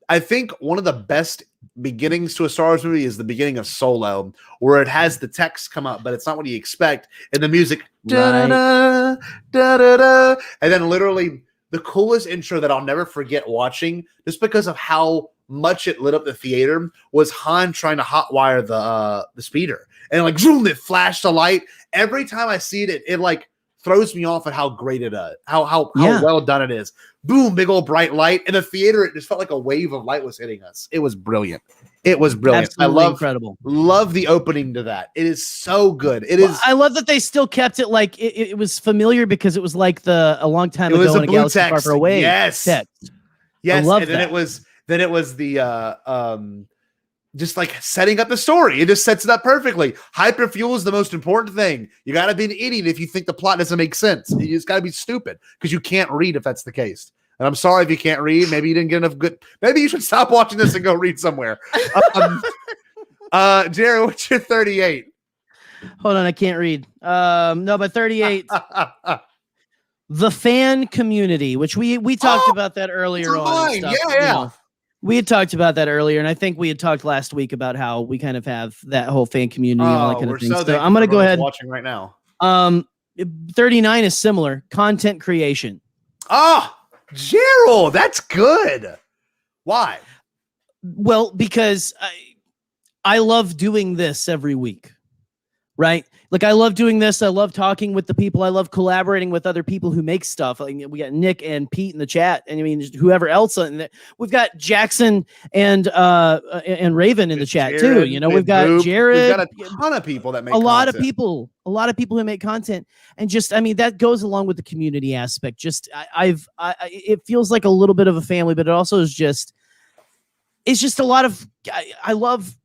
I think one of the best beginnings to a Star Wars movie is the beginning of Solo, where it has the text come up, but it's not what you expect, and the music, da-da-da, da-da-da, and then literally the coolest intro that I'll never forget watching, just because of how much it lit up the theater, was Han trying to hotwire the speeder, and like zoom, it flashed a light. Every time I see it, it like throws me off at how great it is, how well done it is. Boom, big old bright light in the theater. It just felt like a wave of light was hitting us. It was brilliant. It was brilliant. Absolutely incredible. Love the opening to that. It is so good. It is. I love that they still kept it like it was familiar, because it was like a long time ago in a galaxy far, far away. Yes. Text. Yes. I love and then it was the just like setting up the story. It just sets it up perfectly. Hyperfuel is the most important thing. You got to be an idiot if you think the plot doesn't make sense. You just got to be stupid because you can't read if that's the case. And I'm sorry if you can't read. Maybe you didn't get enough good. Maybe you should stop watching this and go read somewhere. Jerry, what's your 38? Hold on, I can't read. No, but 38. the fan community, which we talked about that earlier on. And stuff, yeah. We had talked about that earlier, and I think we had talked last week about how we kind of have that whole fan community and all that kind of thing. So I'm going to go ahead. Watching right now. 39 is similar content creation. Oh, Gerald, that's good. Why? Well, because I love doing this every week, right? Like, I love doing this. I love talking with the people. I love collaborating with other people who make stuff. Like, we got Nick and Pete in the chat, and I mean, whoever else. We've got Jackson and Raven in the chat Jared, too. You know, we've got Jared. We've got a ton of people that make a lot of people who make content, and just, I mean, that goes along with the community aspect. Just, it feels like a little bit of a family, but it also is just, it's just a lot of. I love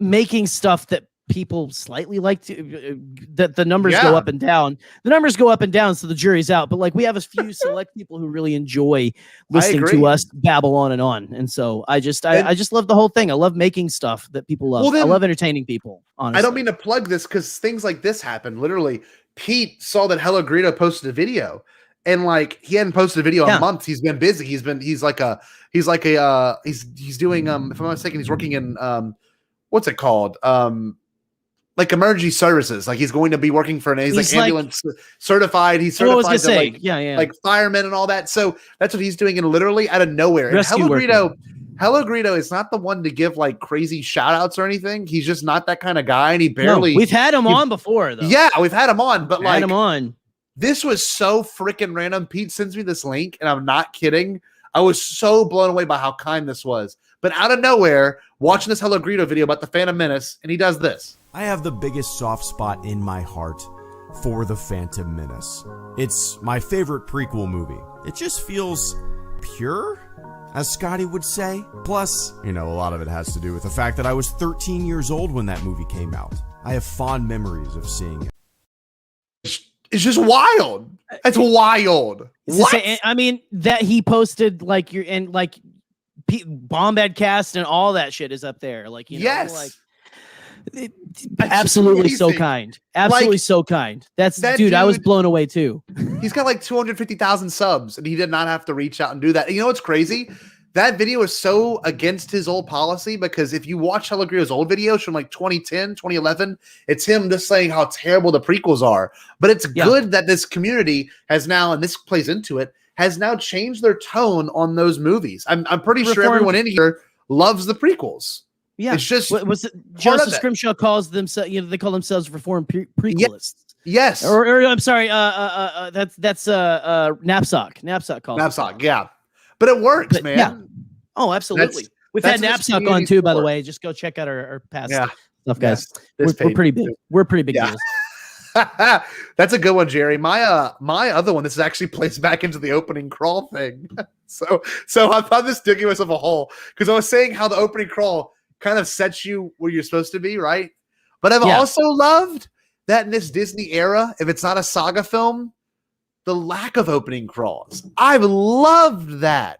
making stuff that people slightly like to, that the numbers go up and down. The numbers go up and down, so the jury's out. But like, we have a few select people who really enjoy listening to us babble on and on. And so I just love the whole thing. I love making stuff that people love. I love entertaining people. Honestly, I don't mean to plug this because things like this happen. Literally, Pete saw that Hello Greedo posted a video, and like, he hadn't posted a video in months. He's been busy. He's doing if I'm not mistaken, he's working in what's it called? Like emergency services. Like, he's going to be working for he's like ambulance certified. He's certified to like firemen and all that. So that's what he's doing, and literally out of nowhere. And Hello Greedo is not the one to give like crazy shout outs or anything. He's just not that kind of guy. And he barely we've had him on before though. Yeah, we've had him on, but had him on. This was so freaking random. Pete sends me this link, and I'm not kidding. I was so blown away by how kind this was. But out of nowhere, watching this Hello Greedo video about the Phantom Menace, and he does this. I have the biggest soft spot in my heart for the Phantom Menace. It's my favorite prequel movie. It just feels pure, as Scotty would say. Plus, you know, a lot of it has to do with the fact that I was 13 years old when that movie came out. I have fond memories of seeing it. It's just wild. It's wild. What? I mean, that he posted like Bombadcast and all that shit is up there. Like, you know, like, absolutely so kind. Absolutely so kind. That dude, I was blown away too. He's got like 250,000 subs, and he did not have to reach out and do that. And you know what's crazy? That video is so against his old policy, because if you watch Hello Greedo's old videos from like 2010, 2011, it's him just saying how terrible the prequels are. But it's good that this community has now, and this plays into it, has now changed their tone on those movies. I'm pretty sure everyone in here loves the prequels. Yeah, it's just was it Joseph Scrimshaw calls themselves? You know, they call themselves reformed prequelists. Yes. Or I'm sorry. That's Knapsack. Knapsack calls. Knapsack. Yeah, but it works, man. Yeah. Oh, absolutely. We've had Knapsack on too, by the way. Just go check out our past stuff, guys. We're pretty big. We're pretty big deals. That's a good one, Jerry. My other one, this is actually plays back into the opening crawl thing. so I found this digging myself a hole, because I was saying how the opening crawl kind of sets you where you're supposed to be, right? But I've also loved that in this Disney era, if it's not a saga film, the lack of opening crawls. I've loved that.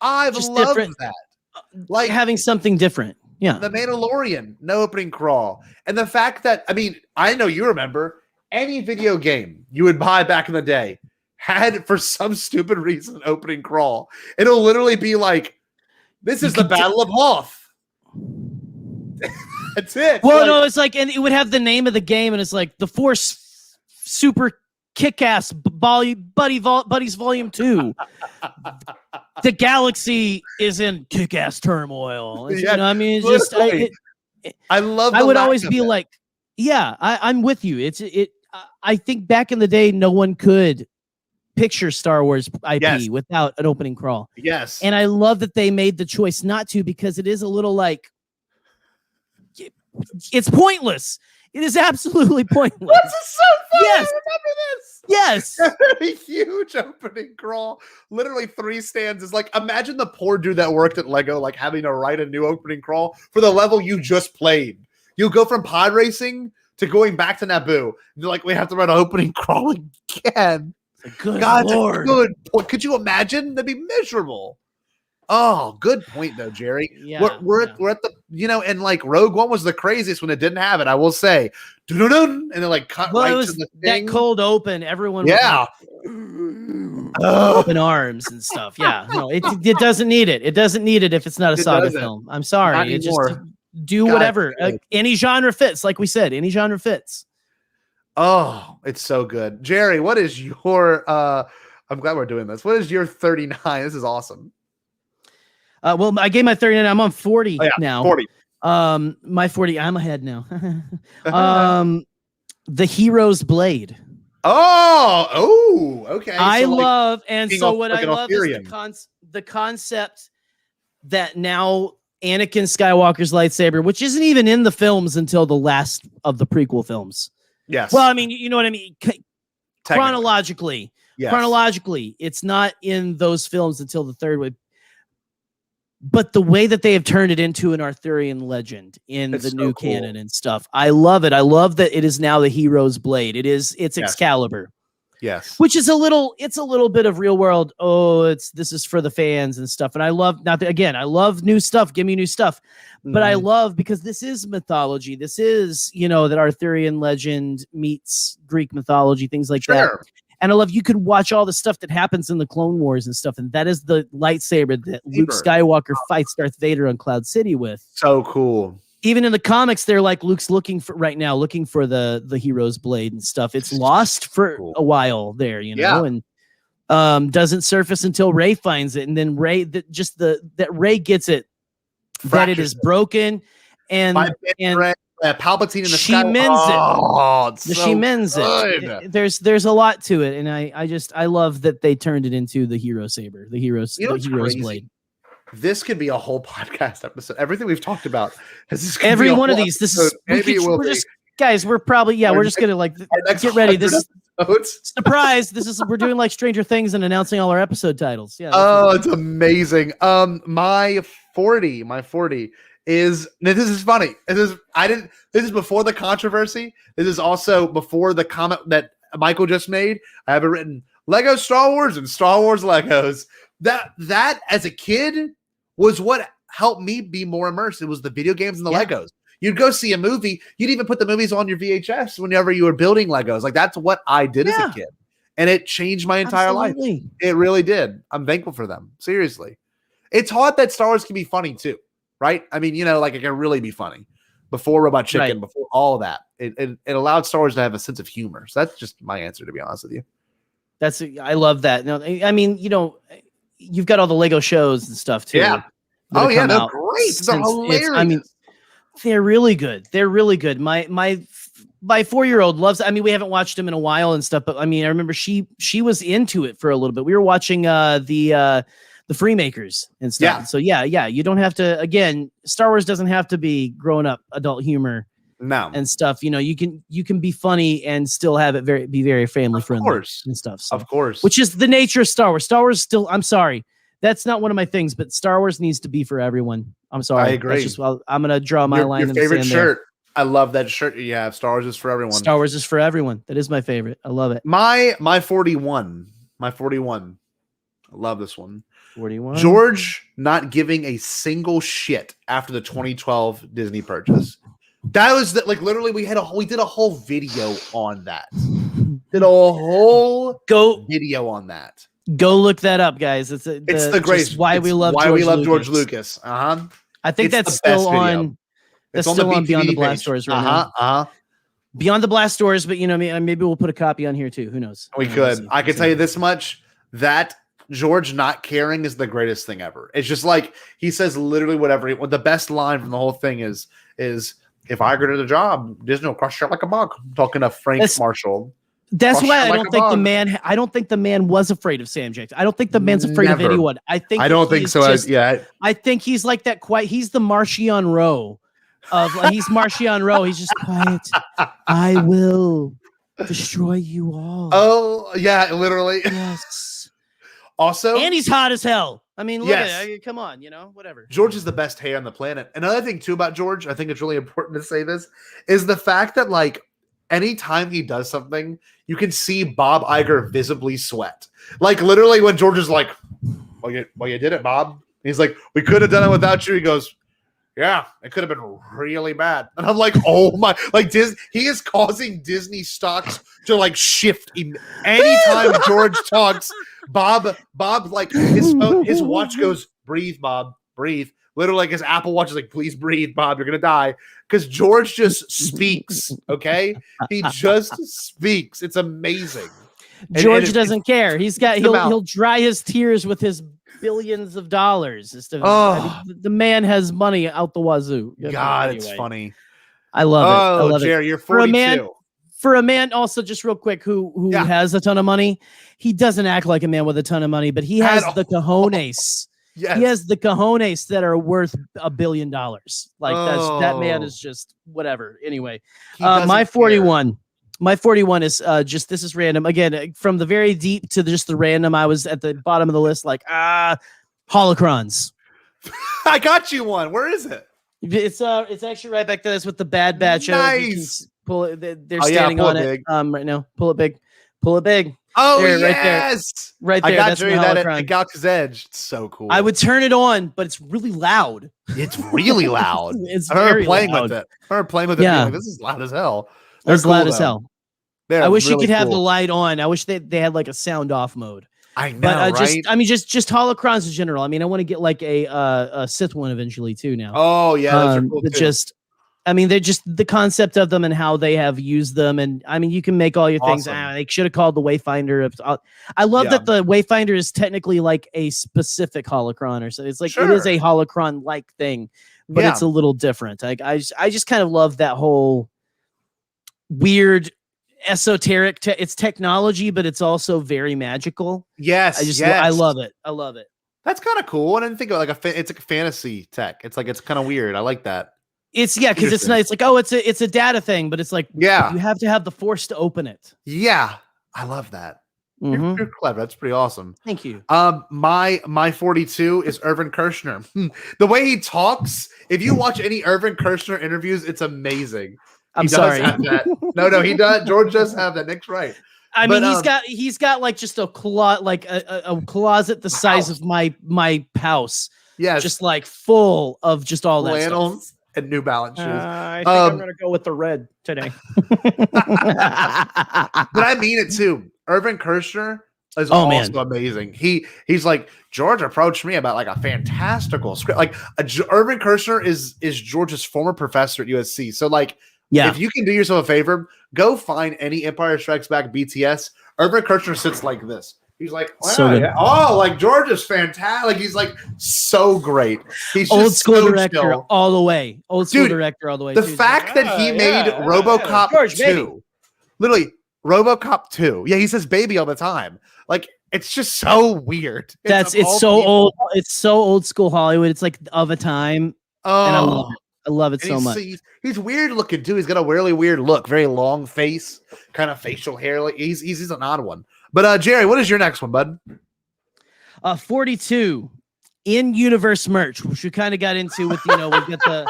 I've loved that. Like having something different. Yeah. The Mandalorian, no opening crawl. And the fact that, I mean, I know you remember any video game you would buy back in the day had, for some stupid reason, opening crawl. It'll literally be like, this is the Battle of Hoth. That's it. Well, no, it's like, and it would have the name of the game, and it's like the Force Super Kick-Ass Buddies Volume 2. The galaxy is in kick-ass turmoil. You know, I mean, it's just I love. I would always be like, I'm with you. I think back in the day, no one could picture Star Wars IP without an opening crawl. Yes, and I love that they made the choice not to, because it is a little like, it's pointless. It is absolutely pointless. This is so funny. Yes. I remember this. Yes. A huge opening crawl. Literally 3 stanzas. Like, imagine the poor dude that worked at Lego, like, having to write a new opening crawl for the level you just played. You go from pod racing to going back to Naboo. And you're like, we have to write an opening crawl again. Good God, Lord. good. Could you imagine? That'd be miserable. Oh, good point though, Jerry. Yeah, We're at the and like Rogue One was the craziest when it didn't have it. I will say, dun-dun-dun, and then like cut Well, right it was to the that thing. cold open. Everyone was open arms and stuff. Yeah, no, it doesn't need it. It doesn't need it if it's not a saga film. I'm sorry. Not It just anymore. do God, whatever. it's good. Any genre fits. Like we said, any genre fits. Oh, it's so good. Jerry, what is your I'm glad we're doing this. What is your 39? This is awesome. Well, I gave my 39. I'm on 40 now. 40. My 40. I'm ahead now. The Hero's Blade. Oh, okay. I So, like, love, and King so of- what like I an love is Arthurian. the concept that now Anakin Skywalker's lightsaber, which isn't even in the films until the last of the prequel films. Yes. Well, I mean, you know what I mean? Technically. Chronologically, it's not in those films until the third one. But the way that they have turned it into an Arthurian legend in It's the so new cool. canon and stuff, I love it. I love that it is now the Hero's Blade. It's Yes. Excalibur, Yes. which is a little bit of real world. Oh, this is for the fans and stuff. And I love I love new stuff. Give me new stuff. But I love, because this is mythology. This is, that Arthurian legend meets Greek mythology, things like that. And I love, you could watch all the stuff that happens in the Clone Wars and stuff. And that is the lightsaber that Luke Skywalker fights Darth Vader on Cloud City with. So cool. Even in the comics, they're like, Luke's looking for the Hero's Blade and stuff. It's lost for a while there, and doesn't surface until Rey finds it. And then that Rey gets it, that it is broken, and Palpatine in the she sky. mends it. She mends it. There's a lot to it, and I love that they turned it into the hero saber, the hero's blade. This could be a whole podcast episode. Everything we've talked about. Every one of these. We're probably we're just gonna get ready. This is surprise. We're doing like Stranger Things and announcing all our episode titles. Yeah. Oh, it's amazing. My 40 is, now this is funny. This is before the controversy. This is also before the comment that Michael just made. I have it written Lego Star Wars and Star Wars Legos. That as a kid was what helped me be more immersed. It was the video games and the Legos. You'd go see a movie. You'd even put the movies on your VHS whenever you were building Legos. Like, that's what I did as a kid. And it changed my entire life. It really did. I'm thankful for them. Seriously. It's hard that Star Wars can be funny too, right? I mean, it can really be funny. Before Robot Chicken, before all of that. It allowed Star Wars to have a sense of humor. So that's just my answer, to be honest with you. I love that. No, I mean, you've got all the Lego shows and stuff too. Yeah. Oh yeah, they're great. They're hilarious. They're really good. They're really good. My 4-year-old loves. I mean, we haven't watched them in a while and stuff, but I mean, I remember she was into it for a little bit. We were watching the Freemakers and stuff. Yeah. So yeah, you don't have to. Again, Star Wars doesn't have to be grown up adult humor. No. And stuff. You can be funny and still have it be very family friendly and stuff. So, of course. Which is the nature of Star Wars. Star Wars still. I'm sorry. That's not one of my things, but Star Wars needs to be for everyone. I'm sorry. I agree. I'm going to draw my line. Your favorite shirt. I love that shirt you have. Star Wars is for everyone. Star Wars is for everyone. That is my favorite. I love it. My 41. I love this one. 41. George not giving a single shit after the 2012 Disney purchase. That was literally we did a whole video on that. Video on that. Go look that up, guys. It's the greatest. Why we love George Lucas. I think that's still on. That's still on Beyond the Blast Doors right now. Beyond the Blast Doors, but maybe we'll put a copy on here too. Who knows? We could. I can tell you this much: that George not caring is the greatest thing ever. It's just like he says literally whatever. The best line from the whole thing is if I go to the job, Disney will crush you like a bug. I'm talking to Frank Marshall. That's why I don't think the man. I don't think the man was afraid of Sam Jackson. I don't think the man's afraid of anyone. I don't think so. I think he's like that quiet. He's the Marchion Rowe he's Marchion Rowe. He's just quiet. I will destroy you all. Oh yeah, literally. Yes. Also, and he's hot as hell. I mean, look at it. Come on, whatever. George is the best hair on the planet. Another thing too about George, I think it's really important to say this, is the fact that anytime he does something, you can see Bob Iger visibly sweat. Literally when George is like, well, you did it, Bob. He's like, we could have done it without you. He goes, yeah, it could have been really bad. And I'm like, oh my, like he is causing Disney stocks to like shift. Anytime George talks, Bob, like his watch goes, breathe, Bob, breathe. Literally, like his Apple Watch is like, please breathe, Bob, you're gonna die. Because George just speaks, okay? He just speaks. It's amazing. George doesn't care. He'll dry his tears with his billions of dollars. The man has money out the wazoo. God, anyway. It's funny. I love it. I love Jerry, you're 42. For a man, also just real quick, who has a ton of money, he doesn't act like a man with a ton of money, but he has the cojones. Yes. He has the cojones that are worth $1 billion. Like that man is just whatever. Anyway, my 41 is just, this is random. Again, from the very deep to just the random, I was at the bottom of the list, like, holocrons. I got you one. Where is it? It's actually right back there. That's with the Bad Batch. Nice. Pull it. They're standing on it right now. Pull it big. Pull it big. Oh, there, yes. Right there. I got that's Jerry that at Galaxy's Edge. It's so cool. I would turn it on, but it's really loud. It's really loud. It's I remember playing with it. Yeah. Like, this is loud as hell. It's cool, loud as hell. I wish you could have the light on. I wish they had like a sound off mode. I know, but, right? Just holocrons in general. I mean, I want to get like a Sith one eventually too now. Oh yeah, those are cool too. They're just the concept of them and how they have used them. And I mean, you can make all your things. They should have called the Wayfinder. I love that the Wayfinder is technically like a specific holocron or so. It's like, it is a holocron like thing, but it's a little different. Like I just kind of love that whole weird esoteric. It's technology, but it's also very magical. Yes. I love it. I love it. That's kind of cool. I didn't think of it's like a fantasy tech. It's kind of weird. I like that. It's because it's nice. Like, it's a data thing, but it's like, you have to have the force to open it. Yeah, I love that. You're clever. That's pretty awesome. Thank you. My 42 is Irvin Kershner. The way he talks, if you watch any Irvin Kershner interviews, it's amazing. I'm sorry. Have that. No, he does. George does have that. Nick's right. I mean, he's got like just a closet the size of my house. Yes, just like full of just all that flannels and New Balance shoes. I think I'm gonna go with the red today. But I mean it too. Irvin Kershner is also amazing. He's like, George approached me about like a fantastical script. Like Irvin Kershner is George's former professor at USC. So like, if you can do yourself a favor, go find any Empire Strikes Back BTS. Irvin Kershner sits like this. He's like, like George is fantastic. Like he's like so great. He's old school director all the way. Old school director all the way. The fact that he made RoboCop 2, literally RoboCop 2. Yeah, he says "baby" all the time. Like it's just so weird. It's so old. It's so old school Hollywood. It's like of a time. And I love it. I love it so much. He's weird looking too. He's got a really weird look. Very long face, kind of facial hair. Like he's an odd one. But Jerry, what is your next one, bud? 42 in-universe merch, which we kind of got into with, we get the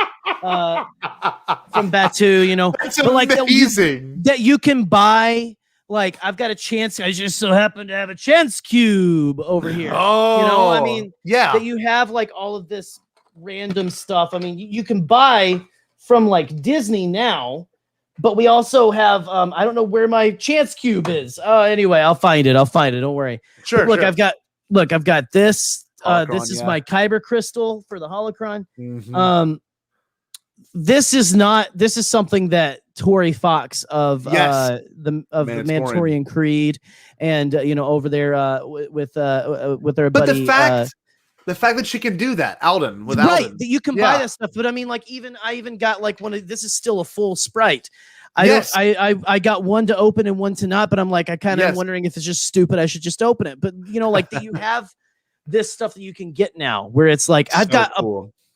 from Batu, That's amazing. That you can buy. Like I've got a chance. I just so happen to have a chance cube over here. That you have like all of this random stuff. I mean, you can buy from like Disney now. But we also have, I don't know where my chance cube is. Anyway, I'll find it. Don't worry. Sure. Look, I've got this. Holocron, this is my Kyber crystal for the holocron. Mm-hmm. This is something that Tori Fox of the Mantorian Creed and over there with their buddy. The fact that she can do that, Alden, with Alden. That you can buy that stuff. But I mean, like, I even got like this is still a full Sprite. I got one to open and one to not, but I'm like, I kind of wondering if it's just stupid. I should just open it. But like that you have this stuff that you can get now where it's like, I've got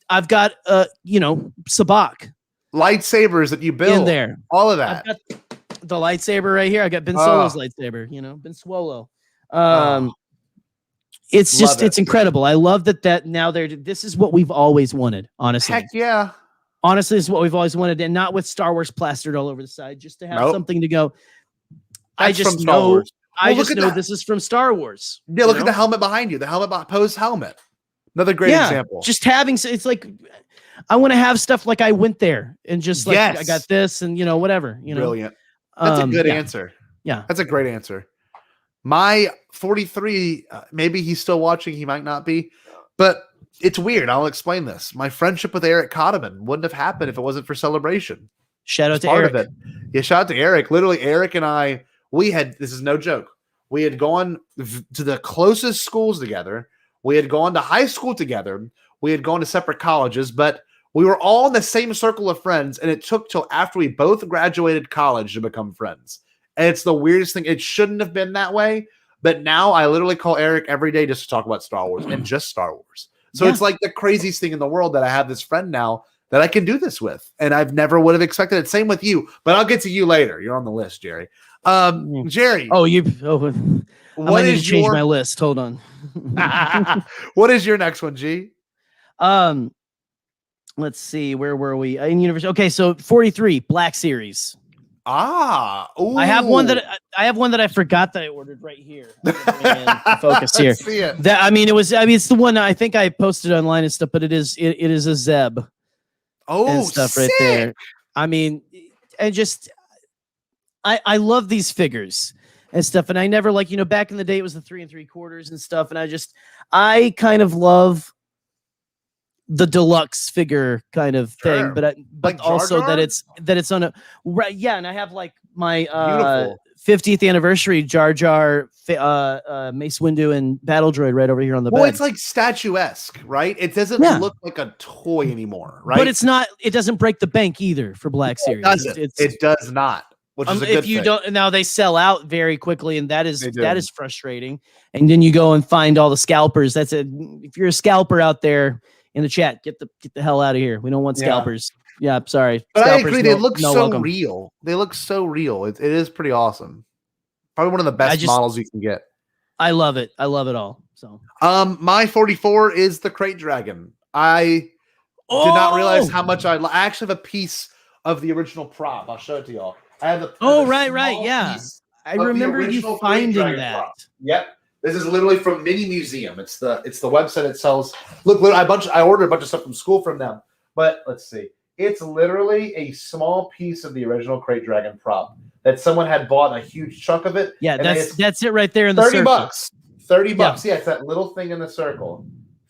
Sabak. Lightsabers that you build in there. All of that. I've got the lightsaber right here. I got Ben Solo's lightsaber, Ben Swolo. It's just, it's incredible. I love that now this is what we've always wanted, honestly. Heck yeah. Honestly, this is what we've always wanted, and not with Star Wars plastered all over the side, just to have something to go. I just know this is from Star Wars. Yeah, look at the helmet behind you. The helmet, Poe's helmet. Another great example. Just having, it's like, I want to have stuff like I went there and just like, I got this and, whatever, Brilliant. That's a good answer. Yeah. That's a great answer. My 43, maybe he's still watching. He might not be, but it's weird. I'll explain this. My friendship with Eric Cotterman wouldn't have happened if it wasn't for Celebration. Shout out to Eric. Of it. Yeah, shout out to Eric. Literally, Eric and I, this is no joke. We had gone to the closest schools together. We had gone to high school together. We had gone to separate colleges, but we were all in the same circle of friends, and it took till after we both graduated college to become friends. And it's the weirdest thing. It shouldn't have been that way, but now I literally call Eric every day just to talk about Star Wars and just Star Wars. So it's like the craziest thing in the world that I have this friend now that I can do this with, and I've never would have expected it. Same with you, but I'll get to you later. You're on the list, Jerry. Jerry. What is change my list? Hold on. What is your next one, G? Let's see. Where were we in universe? Okay, so 43 Black Series. Ooh. I have one that I forgot that I ordered right here. Focus here. See it. It's the one I think I posted online and stuff, but it is a Zeb. And stuff sick. right there. I love these figures and stuff, and I never back in the day it was the 3 3/4 and stuff, and I kind of love the deluxe figure kind of thing, but like also Jar Jar? that it's on a right, yeah, and I have like my Beautiful. 50th anniversary Jar Jar, Mace Windu, and Battle Droid right over here on the bed. It's like statuesque, right? It doesn't look like a toy anymore, right? But it's not. It doesn't break the bank either for Black Series. It does not. Which is a good if you thing. don't, now they sell out very quickly, and that is frustrating. And then you go and find all the scalpers. That's it. If you're a scalper out there in the chat, get the hell out of here. We don't want scalpers. Yeah, sorry. But scalpers, I agree. They look so welcome. real. They look so real. It is pretty awesome. Probably one of the best models you can get. I love it. I love it all. So, my 44 is the Crate Dragon. I did not realize how much I actually have a piece of the original prop. I'll show it to y'all. I have right. Yeah. I remember you finding that. Prop. Yep. This is literally from Mini Museum. It's the website that sells. Look, I ordered a bunch of stuff from school from them. But let's see. It's literally a small piece of the original Crate Dragon prop that someone had bought a huge chunk of it. Yeah, that's it right there in the $30. circle. $30. Yeah, it's that little thing in the circle.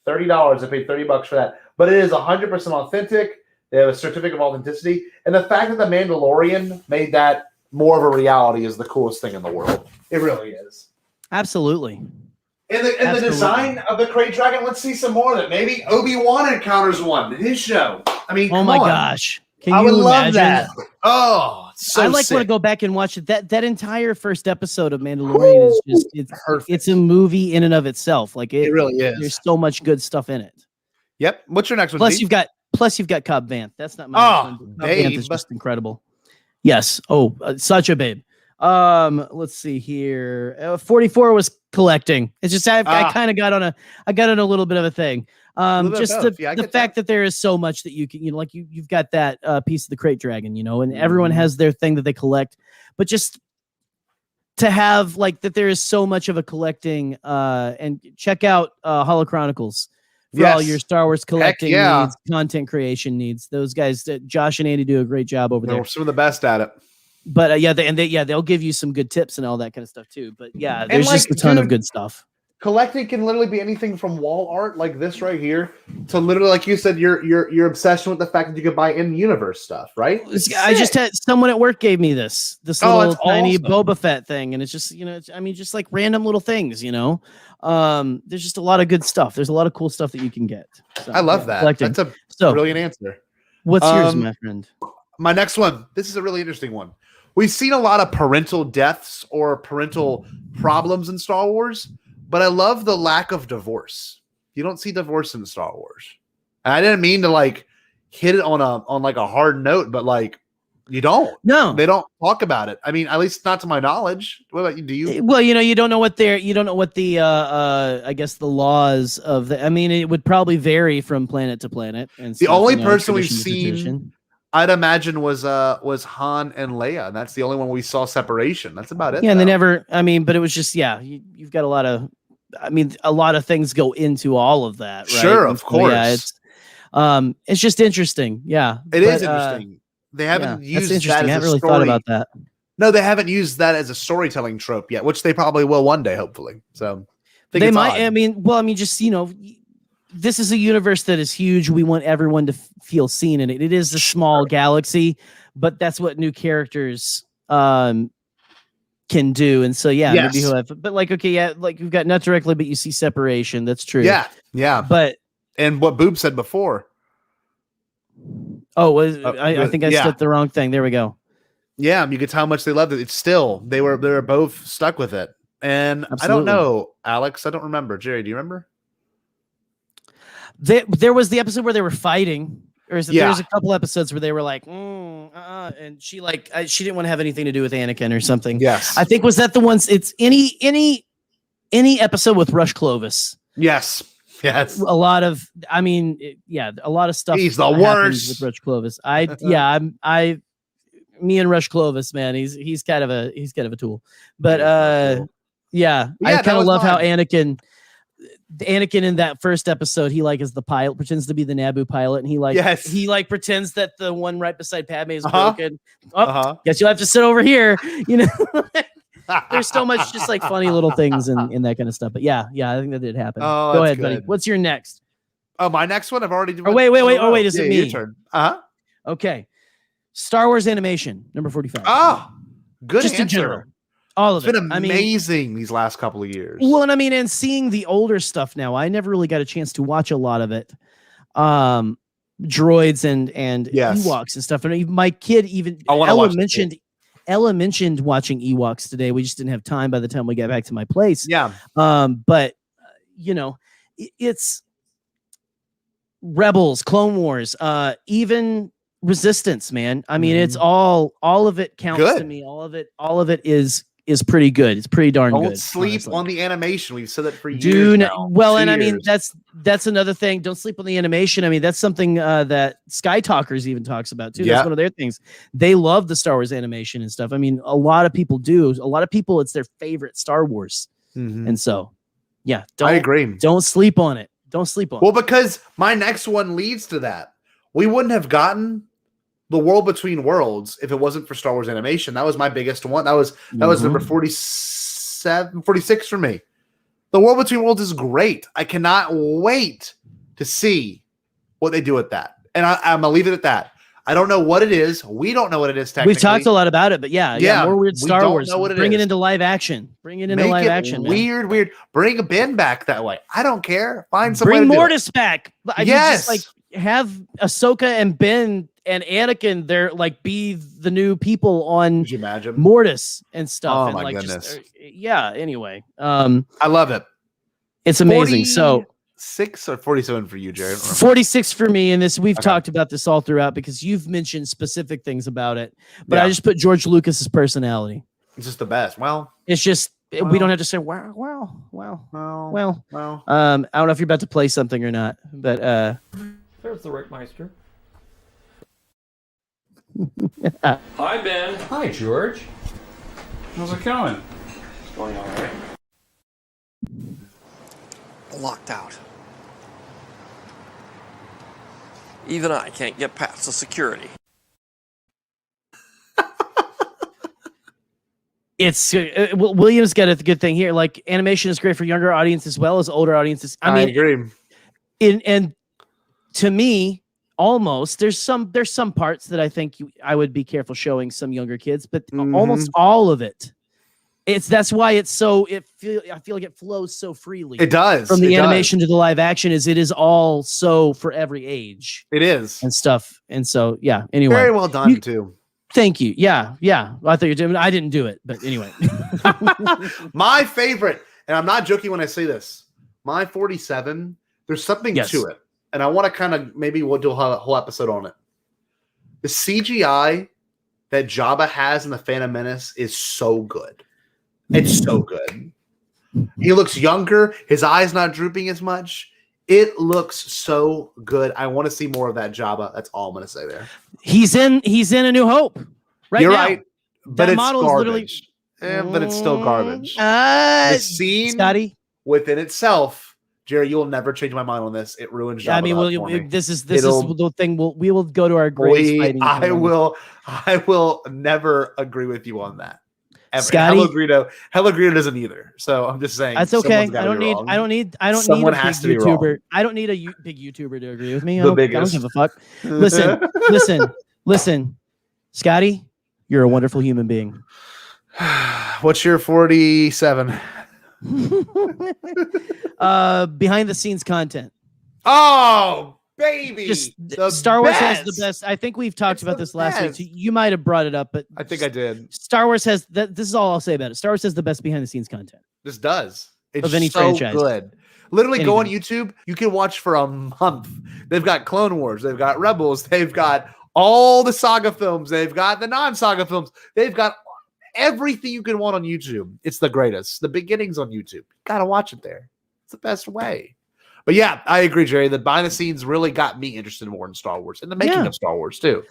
$30. I paid $30 for that. But it is 100% authentic. They have a certificate of authenticity. And the fact that the Mandalorian made that more of a reality is the coolest thing in the world. It really is. Absolutely. And the design of the Crate Dragon, let's see some more of it. Maybe Obi-Wan encounters one in his show. I mean, oh my gosh. Can I you would imagine? love that. Oh, so I want to go back and watch it. That entire first episode of Mandalorian is just it's a movie in and of itself. Like it really is. There's so much good stuff in it. Yep. What's your next one? Plus you've got Cobb Vanth. That's not my next one. Cobb Vanth is just incredible. Yes. Oh, such a babe. Let's see here. 44 was collecting. It's just I kind of got on a little bit of a thing. Just the fact that there is so much that you can, you've got that piece of the Crate Dragon, and everyone has their thing that they collect, but just to have that there is so much of a collecting, and check out Holo Chronicles for all your Star Wars collecting needs, content creation needs. Those guys, Josh and Andy, do a great job over there. They're some of the best at it. But they'll give you some good tips and all that kind of stuff too. But yeah, there's just a ton of good stuff. Collecting can literally be anything from wall art like this right here to literally, like you said, your obsession with the fact that you could buy in-universe stuff, right? I just had someone at work gave me this little tiny Boba Fett thing, and it's just just like random little things, There's just a lot of good stuff. There's a lot of cool stuff that you can get. So, I love that. Collecting. That's a brilliant answer. What's yours, my friend? My next one. This is a really interesting one. We've seen a lot of parental deaths or parental problems in Star Wars, but I love the lack of divorce. You don't see divorce in Star Wars. And I didn't mean to hit it on a hard note, but you don't. No, they don't talk about it. I mean, at least not to my knowledge. What about you? Do you? Well, you don't know what the I guess the laws of the. I mean, it would probably vary from planet to planet. And the only person we've seen, I'd imagine, was Han and Leia, and that's the only one we saw separation. That's about it. Yeah, and they never. I mean, but it was just you've got a lot of I mean, a lot of things go into all of that, right? Sure, of course. Yeah, it's just interesting. Yeah, it is interesting. They haven't used that as I haven't a really story. thought about that. No, they haven't used that as a storytelling trope yet, which they probably will one day, hopefully. So they might. Odd. I mean, just this is a universe that is huge. We want everyone to feel seen in it. It is a small galaxy, but that's what new characters can do. And so maybe he'll have. But like you've got not directly, but you see separation. That's true. Yeah. But and what Boob said before. Oh, I think I said the wrong thing. There we go. Yeah, you could tell how much they loved it. It's still they were both stuck with it. And absolutely. I don't know, Alex. I don't remember. Jerry, do you remember? There was the episode where they were fighting, or there was a couple episodes where they were like, and she didn't want to have anything to do with Anakin or something. Yes, I think was that the ones. It's any episode with Rush Clovis. Yes. A lot of, a lot of stuff. He's the worst with Rush Clovis. Me and Rush Clovis, man, he's kind of a tool. But I kind of love how Anakin in that first episode, he is the pilot, pretends to be the Naboo pilot, and he pretends that the one right beside Padme is broken. Guess you'll have to sit over here. There's so much just funny little things in that kind of stuff. But I think that did happen. Go ahead, buddy. What's your next? Oh, my next one I've already done. Wait. Oh, wait, is it me? Your turn. Okay. Star Wars animation, number 45. Oh, good just answer. In general. All of it's been amazing these last couple of years. Well, and seeing the older stuff now, I never really got a chance to watch a lot of it. Droids and Ewoks and stuff. And my kid Ella mentioned watching Ewoks today. We just didn't have time by the time we got back to my place. Yeah. But it's Rebels, Clone Wars, even Resistance, man. I mean, it's all of it counts to me. All of it is pretty good. It's pretty darn good. Don't sleep on the animation. We've said that for years. That's another thing. Don't sleep on the animation. I mean, that's something that Sky Talkers even talks about too. That's one of their things. They love the Star Wars animation and stuff. I mean, a lot of people do. A lot of people, it's their favorite Star Wars. And so, I agree. Don't sleep on it. Don't sleep on it. Well, because my next one leads to that. We wouldn't have gotten The World Between Worlds if it wasn't for Star Wars animation. That was my biggest one. That was number 46 for me. The World Between Worlds is great. I cannot wait to see what they do with that. And I'm going to leave it at that. I don't know what it is. We don't know what it is technically. We've talked a lot about it, but more weird Star Wars. Bring it into live action. Bring it into live action. Weird. Bring Ben back that way. I don't care. Find some Bring Mortis back. Yes. Have Ahsoka and Ben and Anakin there be the new people on Could you imagine? Mortis and stuff. Oh my goodness. Anyway. I love it. It's amazing. So 46 or 47 for you, Jared? 46 for me, and we've talked about this all throughout because you've mentioned specific things about it. But I just put George Lucas's personality. It's just the best. Well, it's just we don't have to say wow. I don't know if you're about to play something or not, but there's the Rickmeister. Hi, Ben. Hi, George. How's it going? It's going all right. Locked out. Even I can't get past the security. It's Williams got a good thing here. Animation is great for younger audiences as well as older audiences. I agree. And to me, almost there's some parts that I think I would be careful showing some younger kids, but almost all of it. That's why it's so. I feel like it flows so freely. It does from the animation to the live action. It is all so for every age. It is and stuff. And so Anyway, very well done too. Thank you. Yeah. I thought you did. I didn't do it, but anyway. My favorite, and I'm not joking when I say this. My 47. There's something to it, and I want to kind of we'll do a whole episode on it. The CGI that Jabba has in the Phantom Menace is so good. It's so good. He looks younger. His eyes not drooping as much. It looks so good. I want to see more of that Jabba. That's all I'm going to say there. He's in A New Hope. You're now. Right. But that it's model garbage. Is literally... but it's still garbage. The scene. Scotty, within itself, Jerry, you will never change my mind on this. It ruins. I mean, this is the thing. We will go to our grave fighting. I will never agree with you on that. Ever. Scotty, Hello Greedo doesn't either. So I'm just saying that's okay. I don't need a big YouTuber. I don't need a big YouTuber to agree with me. I don't give a fuck. Listen, Scotty, you're a wonderful human being. What's your 47? Behind the scenes content. Oh, baby. Just Star Wars has the best. I think we've talked about this last week. You might have brought it up, but I think I did. Star Wars has that. This is all I'll say about it. Star Wars has the best behind the scenes content. This does. It's of any so franchise. Good. Literally go on YouTube. You can watch for a month. They've got Clone Wars. They've got Rebels. They've got all the saga films. They've got the non-saga films. They've got everything you can want on YouTube. It's the greatest. The beginnings on YouTube. Gotta watch it there. It's the best way. But yeah, I agree, Jerry. The behind the scenes really got me interested more in Star Wars and the making of Star Wars too.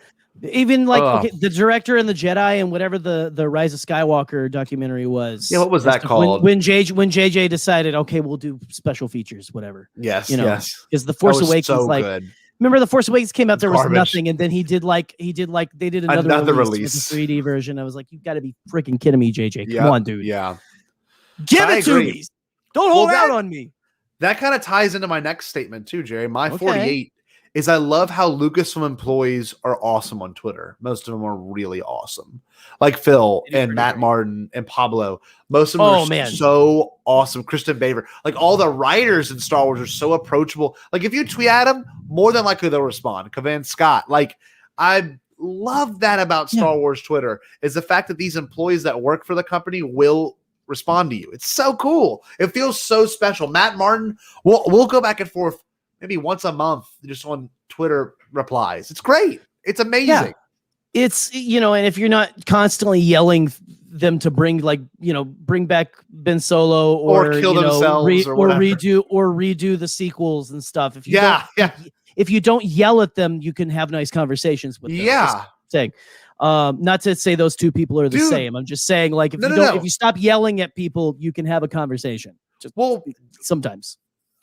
Even like the director and the Jedi and whatever the Rise of Skywalker documentary was. Yeah, what was that called? When JJ decided, okay, we'll do special features, whatever. Yes, because the Force Awakens, so like, good. Remember the Force Awakens came out, there was Garbage. nothing, and then they did another release with a 3D version. I was like, you've got to be freaking kidding me, JJ. Come on, dude. Yeah, give it to me. Don't hold out on me. That kind of ties into my next statement too, Jerry. My 48 is I love how Lucasfilm employees are awesome on Twitter. Most of them are really awesome. Like Phil and Matt Martin and Pablo. Most of them are so awesome. Kristen Baver. Like all the writers in Star Wars are so approachable. Like if you tweet at them, more than likely they'll respond. Kavan Scott. Like I love that about Star Wars Twitter is the fact that these employees that work for the company will respond to you. It's so cool. It feels so special. Matt Martin, we'll go back and forth maybe once a month just on Twitter replies. It's great. It's amazing. Yeah. It's, and if you're not constantly yelling them to bring back Ben Solo or kill themselves or redo the sequels and stuff. If you don't yell at them, you can have nice conversations with them. Yeah. Saying. Not to say those two people are the same. I'm just saying, like, if you stop yelling at people, you can have a conversation. Sometimes.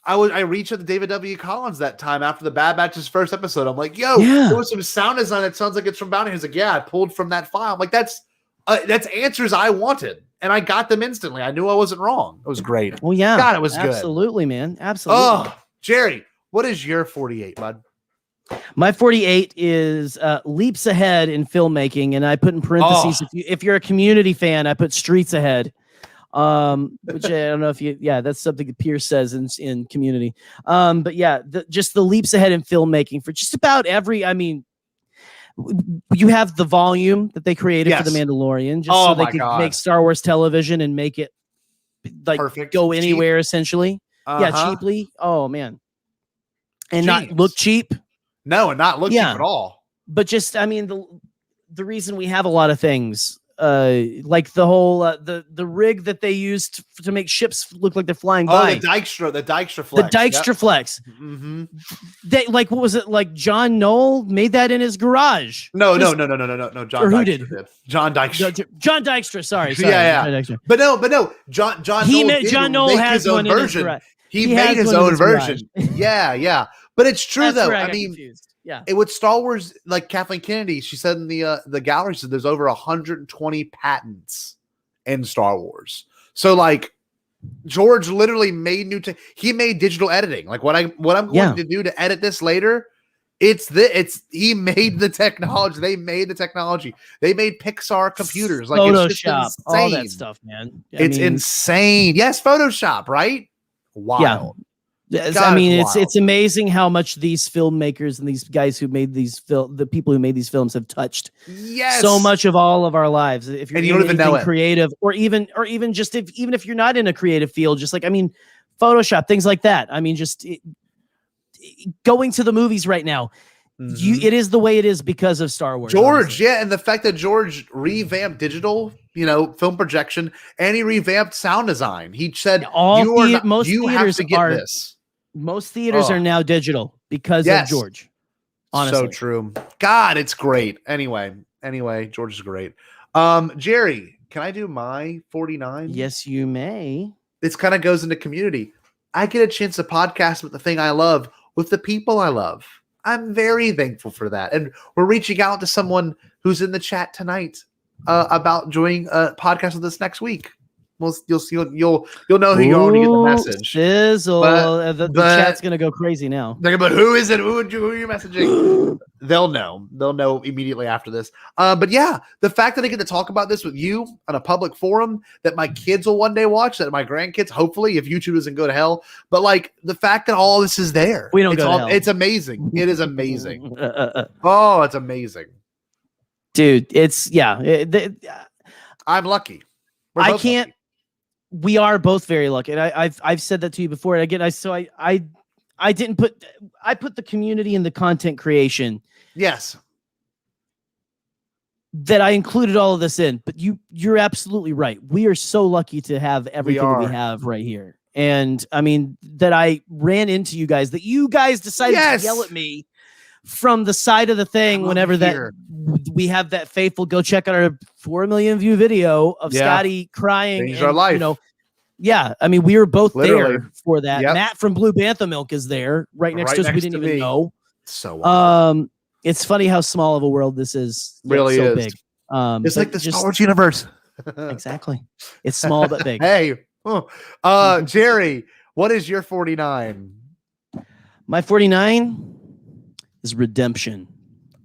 I reached out to David W. Collins that time after the Bad Batch's first episode. I'm like, there was some sound design that sounds like it's from Bounty. He's like, I pulled from that file. I'm like, that's answers I wanted, and I got them instantly. I knew I wasn't wrong. It was great. Well, yeah, God, it was good. Absolutely, man. Absolutely. Oh, Jerry, what is your 48, bud? My 48 is leaps ahead in filmmaking, and I put in parentheses if you're a Community fan, I put streets ahead. Which I don't know if that's something that Pierce says in Community. But yeah, just the leaps ahead in filmmaking for just about every. I mean, you have the volume that they created for The Mandalorian, just so they could make Star Wars television and make it like perfect. Go anywhere essentially. Yeah, cheaply. Oh man, and not look cheap. No, and not look cheap at all. But just, I mean, the reason we have a lot of things, like the whole the rig that they used to make ships look like they're flying by. The Dykstra flex. The Dykstra flex. Mm-hmm. They what was it like? John Knoll made that in his garage. No. John Dykstra did. John Dykstra. John Dykstra. Sorry. Yeah. Dykstra. But no. John Knoll has his own version. He made his own version. Yeah. But it's true though. I mean, with Star Wars, like Kathleen Kennedy, she said in the gallery, said there's over 120 patents in Star Wars. So like George literally made he made digital editing. Like what I'm going to do to edit this later, he made the technology. They made the technology. They made Pixar computers. Like Photoshop, all that stuff, man. It's insane. Yes, Photoshop, right? Wild. Yeah. I mean, it's amazing how much these filmmakers and these guys who made the people who made these films have touched so much of all of our lives. If you're you don't even know it. Creative, or even just even if you're not in a creative field, just like, I mean, Photoshop, things like that. I mean, just going to the movies right now, it is the way it is because of Star Wars. George, honestly. and the fact that George revamped digital, film projection, and he revamped sound design. He said, you have to get this. Most theaters are now digital because of George. Honestly. So true. God, it's great. Anyway, George is great. Jerry, can I do my 49? Yes, you may. this kind of goes into community. I get a chance to podcast with the thing I love with the people I love. I'm very thankful for that. And we're reaching out to someone who's in the chat tonight about joining a podcast with us next week. Well, you'll know who you're going to get the message. Sizzle. The chat's gonna go crazy now. But who is it? Who are you messaging? They'll know. They'll know immediately after this. But yeah, the fact that I get to talk about this with you on a public forum that my kids will one day watch, that my grandkids, hopefully, if YouTube doesn't go to hell. But like the fact that all this is there, we don't go to hell. It's amazing. It is amazing. Oh, it's amazing, dude. It's I'm lucky. I can't. Lucky. We are both very lucky, and I've said that to you before. And again, I put the community and the content creation. Yes. That I included all of this in, but you're absolutely right. We are so lucky to have everything we have right here. And I mean, that I ran into you guys, that you guys decided to yell at me from the side of the thing whenever that we have that faithful go check out our 4 million view video of Scotty crying. Changed our life. You know, yeah, I mean, we were both Literally. there for that. Yep. Matt from Blue Bantha Milk is there right next to us. We didn't even know. So awesome. It's funny how small of a world this is. Really so is big. It's like the Star Wars universe. Exactly. It's small but big. Hey, Jerry, what is your 49? My 49 is Redemption.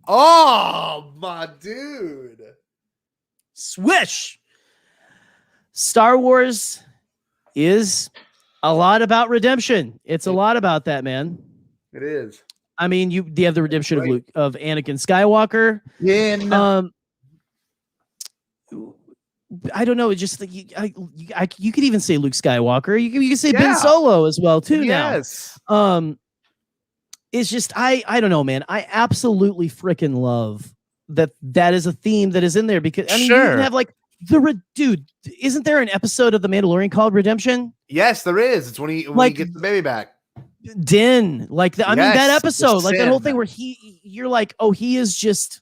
Oh, my dude. Swish. Star Wars is a lot about redemption. It's a lot about that, man. It is. I mean, you have the redemption of Luke, of Anakin Skywalker. Yeah. No. I don't know. It's just you could even say Luke Skywalker. You can say Ben Solo as well too. Yes. Now, it's just I don't know, man. I absolutely freaking love that is a theme that is in there, because I mean, you can have like dude. Isn't there an episode of The Mandalorian called Redemption? Yes, there is. It's when he gets the baby back. Din, like I mean that episode, like that whole thing where you're like, oh, he is just,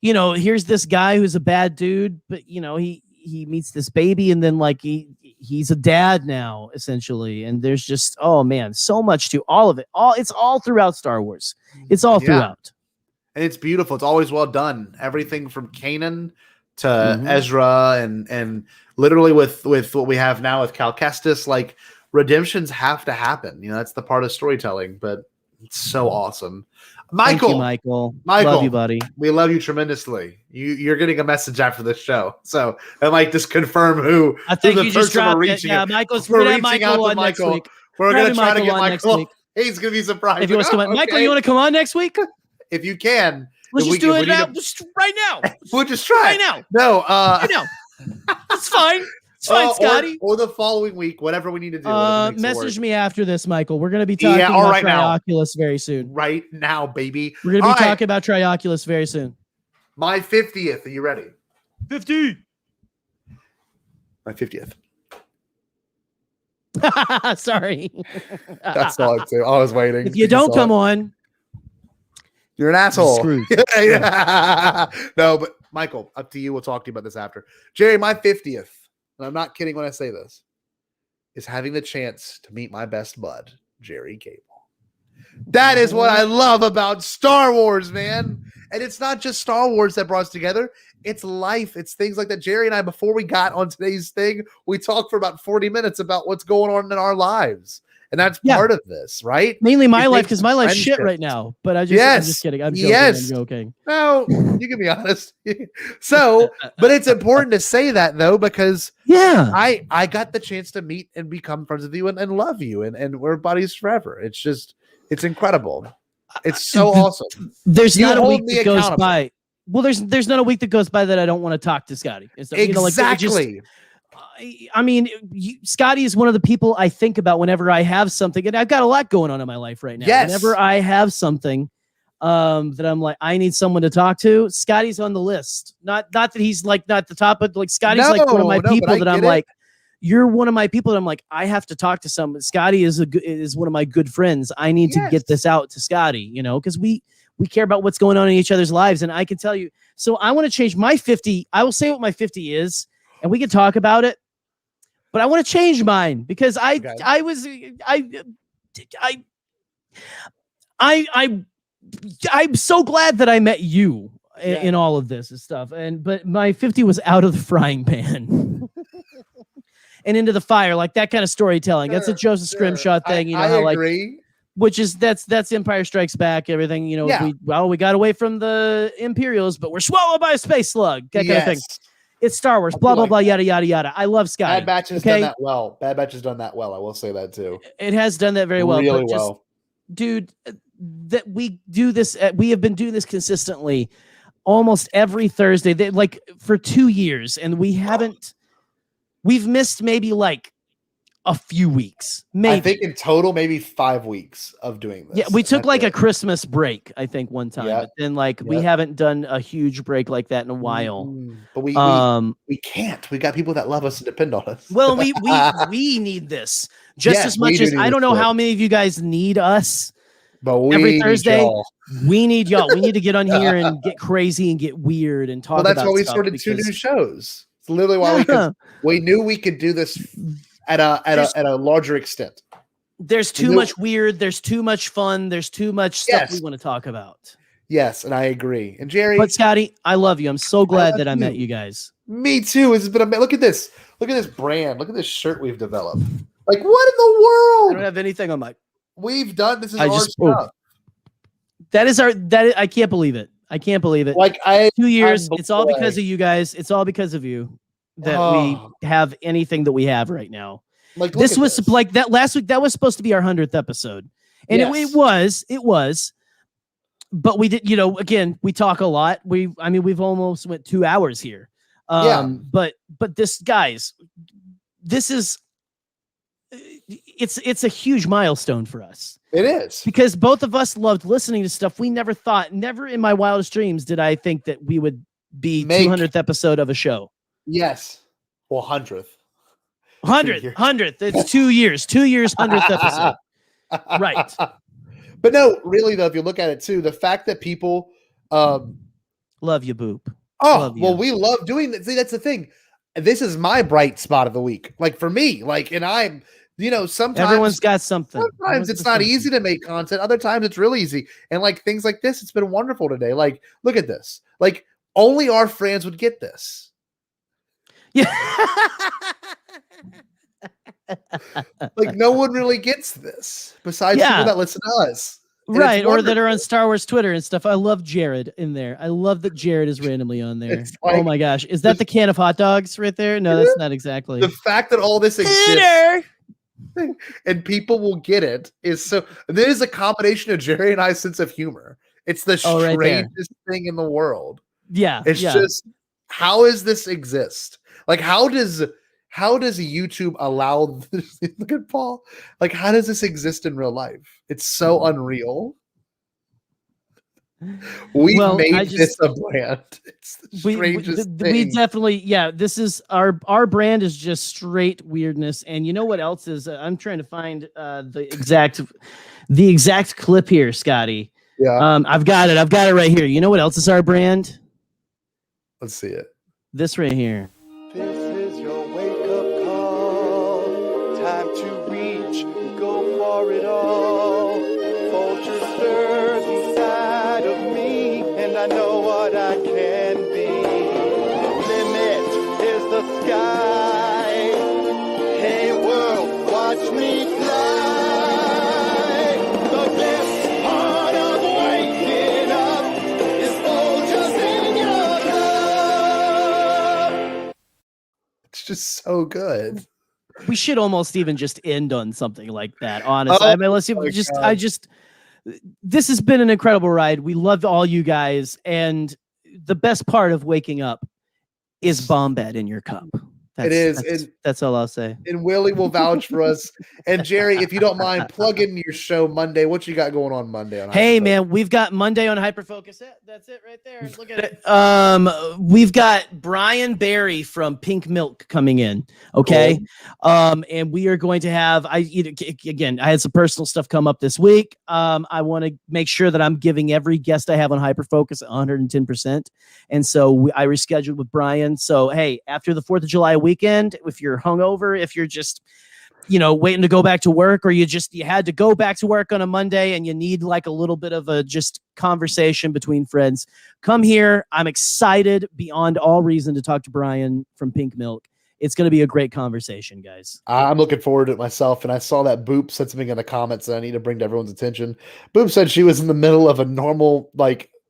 you know, here's this guy who's a bad dude, but you know, he meets this baby, and then like he's a dad now, essentially, and there's just, oh man, so much to all of it. It's all throughout Star Wars. It's all throughout. And it's beautiful. It's always well done. Everything from Kanan to Ezra and literally with what we have now with Cal Kestis, like redemptions have to happen. You know, that's the part of storytelling, but it's so awesome. Michael, thank you, Michael, love you, buddy. We love you tremendously. You're getting a message after this show, so I might just confirm who. I think who you just dropped it. Yeah, Michael's. We're gonna have Michael on next week. We're gonna try to get Michael. He's gonna be surprised if you want to come on. Michael, you want to come on next week? If you can, let's just do it now. Just right now. We'll just try right now. No, right now. It's fine. It's fine, Scotty. Or the following week, whatever we need to do. Message me after this, Michael. We're going to be talking about Trioculus very soon. Right now, baby. We're going to be talking about Trioculus very soon. My 50th. Are you ready? 50. My 50th. Sorry. That's all I do. I was waiting. If you don't come on, you're an asshole. Screwed. No, but Michael, up to you. We'll talk to you about this after. Jerry, my 50th. And I'm not kidding when I say this, is having the chance to meet my best bud, Jerry Cable. That is what I love about Star Wars, man. And it's not just Star Wars that brought us together. It's life. It's things like that. Jerry and I, before we got on today's thing, we talked for about 40 minutes about what's going on in our lives. And that's part of this, right? Mainly my life, because my life's shit right now. But I'm just kidding. I'm joking. I'm joking. No, you can be honest. So, but it's important to say that though, because I got the chance to meet and become friends with you and love you, and we're buddies forever. It's incredible. It's so awesome. There's not a week that goes by. Well, there's not a week that goes by that I don't want to talk to Scotty. Exactly. You know, like I mean, Scotty is one of the people I think about whenever I have something, and I've got a lot going on in my life right now. Yes. Whenever I have something that I'm like, I need someone to talk to, Scotty's on the list. Not that he's like not the top, but like Scotty's like one of my people that I'm like, you're one of my people that I'm like, I have to talk to someone. Scotty is one of my good friends. I need to get this out to Scotty, you know, because we care about what's going on in each other's lives. And I can tell you, so I want to change my 50. I will say what my 50 is, and we can talk about it. but I want to change mine because Okay. I'm so glad that I met you in all of this and stuff. But my 50 was out of the frying pan and into the fire, like that kind of storytelling. That's a Joseph Scrimshaw thing, you know. I agree. Which is that's Empire Strikes Back, everything, you know. We got away from the Imperials, but we're swallowed by a space slug, that kind of thing. It's Star Wars, blah blah blah, yada yada yada. I love Scotty. Bad Batch has done that well. Bad Batch has done that well. I will say that too. It has done that very well. Really but just, well, dude. That we do this. We have been doing this consistently, almost every Thursday, like for 2 years, and we haven't. We've missed maybe like a few weeks. Maybe I think in total, maybe 5 weeks of doing this. Yeah, we took like a Christmas break, I think, one time, but then we haven't done a huge break like that in a while. But we can't. We got people that love us and depend on us. Well, we need this just as much as I don't know how many of you guys need us. But every Thursday, we need y'all. We need to get on here and get crazy and get weird and talk. Well, that's why we started 2 new shows. It's literally why we knew we could do this at a larger extent. There's too much weird. There's too much fun. There's too much stuff we want to talk about. Yes, and I agree. And Jerry, but Scotty, I love you. I'm so glad that I met you guys. Me too. It's been look at this. Look at this brand. Look at this shirt we've developed. Like, what in the world? I don't have anything on my. We've done this. Is our stuff. That is I can't believe it. I can't believe it. Like 2 years. It's all because of you guys. It's all because of you that we have anything that we have right now. Like this was like that last week. That was supposed to be our 100th episode, and it was. But we did. You know, again, we talk a lot. We've almost went 2 hours here. But this, guys, this is. It's a huge milestone for us. It is, because both of us loved listening to stuff. We never in my wildest dreams did I think that we would be 200th episode of a show. Yes. Well, 100th. 100th. It's 2 years. 2 years, 100th episode. Right. But no, really though, if you look at it too, the fact that people love you, Boop. Oh, well, we love doing that. See, that's the thing. This is my bright spot of the week. Like for me, and I'm, sometimes everyone's got something. Sometimes it's not easy to make content. Other times it's really easy. And like things like this, it's been wonderful today. Like, look at this. Like only our fans would get this. Yeah. Like no one really gets this besides people that listen to us. Right, or that are on Star Wars Twitter and stuff. I love Jared in there. I love that Jared is randomly on there. Like, oh my gosh. Is that the can of hot dogs right there? No, that's not exactly. The fact that all this exists and people will get it is so. There is a combination of Jerry and I's sense of humor. It's the strangest thing in the world. Yeah. It's just, how does this exist? Like, how does YouTube allow this? Look at Paul. Like, how does this exist in real life? It's so unreal. We made this a brand. It's the strangest thing. We definitely, this is our brand is just straight weirdness. And you know what else is? I'm trying to find the exact clip here, Scotty. Yeah. I've got it right here. You know what else is our brand? Let's see it. This right here. This is your wake-up call. Time to reach, go for it all. Culture stirs inside of me, and I know what I can be. Limit is the sky. Hey world, watch me fly. The best part of waking up is soldiers in your love. It's just so good. We should almost even just end on something like that, honestly. I mean, let's see. This has been an incredible ride. We love all you guys. And the best part of waking up is Bombad in your cup. That's all I'll say. And Willie will vouch for us. And Jerry, if you don't mind, plug in your show Monday. What you got going on Monday? Hey, man, we've got Monday on Hyperfocus. That's it right there. Look at it. We've got Brian Barry from Pink Milk coming in. Okay. Cool. And we are going to have, I had some personal stuff come up this week. I want to make sure that I'm giving every guest I have on Hyperfocus 110%. And so I rescheduled with Brian. So, hey, after the 4th of July weekend, if you're hungover, if you're just, waiting to go back to work, or you had to go back to work on a Monday and you need like a little bit of a just conversation between friends, come here. I'm excited beyond all reason to talk to Brian from Pink Milk. It's going to be a great conversation, guys. I'm looking forward to it myself. And I saw that Boop said something in the comments that I need to bring to everyone's attention. Boop said she was in the middle of a normal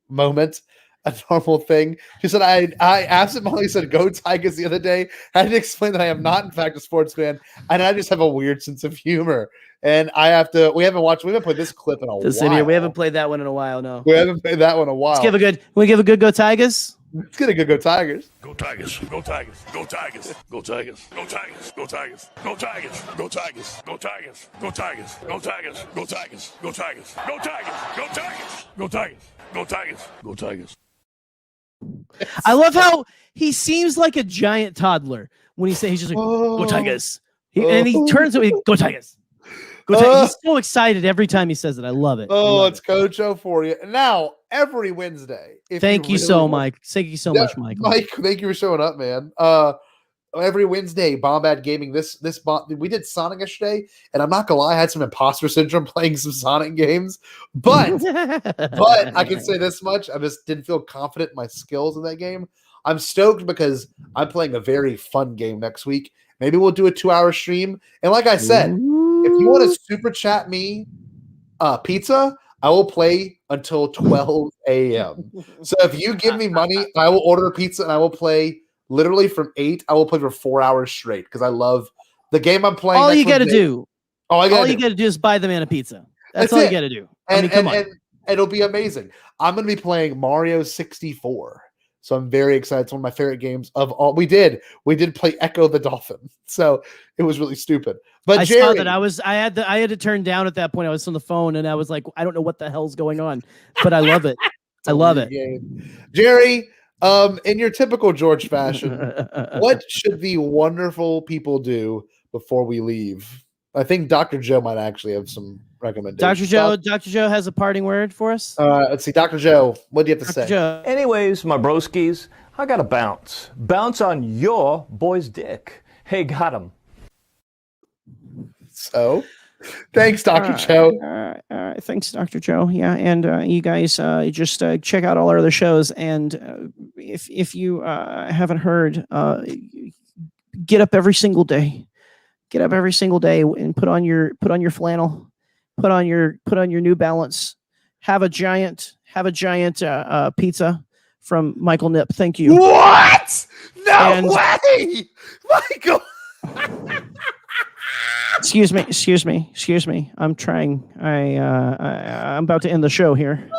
moment, a normal thing. She said, I absentmindedly said go Tigers the other day. I had to explain that I am not in fact a sports fan, and I just have a weird sense of humor. And we haven't played this clip in a while. We haven't played that one in a while, no. We haven't played that one in a while. Can we give a good go Tigers? Let's get a good go Tigers. Go Tigers, go Tigers, go Tigers, go Tigers, go Tigers, go Tigers, go Tigers, go Tigers, go Tigers, go Tigers, go Tigers, go Tigers, go Tigers, go Tigers, go Tigers, go Tigers, go Tigers, go Tigers. I love how he seems like a giant toddler when he's just like, go Tigers. And he turns to go Tigers. Go Tigers. He's so excited every time he says it. I love it. It's Coach O for you. And now, every Wednesday. Thank you so much, Michael. Mike, thank you for showing up, man. Every Wednesday, Bombad Gaming. We did Sonic yesterday, and I'm not gonna lie, I had some imposter syndrome playing some Sonic games, but I can say this much: I just didn't feel confident in my skills in that game. I'm stoked because I'm playing a very fun game next week. Maybe we'll do a 2-hour stream, and like I said, if you want to super chat me pizza, I will play until 12 a.m. So if you give me money, I will order a pizza and I will play literally from 8. I will play for 4 hours straight because I love the game I'm playing. All you got to do is buy the man a pizza. That's all you got to do. And it'll be amazing. I'm going to be playing Mario 64. So I'm very excited. It's one of my favorite games of all. We did play Echo the Dolphin. So it was really stupid. But I Jerry, saw that. I had to turn down at that point. I was on the phone and I was like, I don't know what the hell's going on, but I love it. I love it. Jerry, in your typical George fashion, what should the wonderful people do before we leave? I think Dr. Joe might actually have some recommendations. Dr. Joe has a parting word for us. Let's see. Dr. Joe, what do you have to say? Joe. Anyways, my broskies, I got to bounce. Bounce on your boy's dick. Hey, got him. So, thanks, Dr. Joe. All right. Thanks, Dr. Joe. Yeah, and you guys just check out all our other shows. And if you haven't heard, get up every single day. Get up every single day and put on your flannel, put on your New Balance. Have a giant pizza from Michael Nip. Thank you. What? No way, Michael. Excuse me. I'm trying. I'm about to end the show here.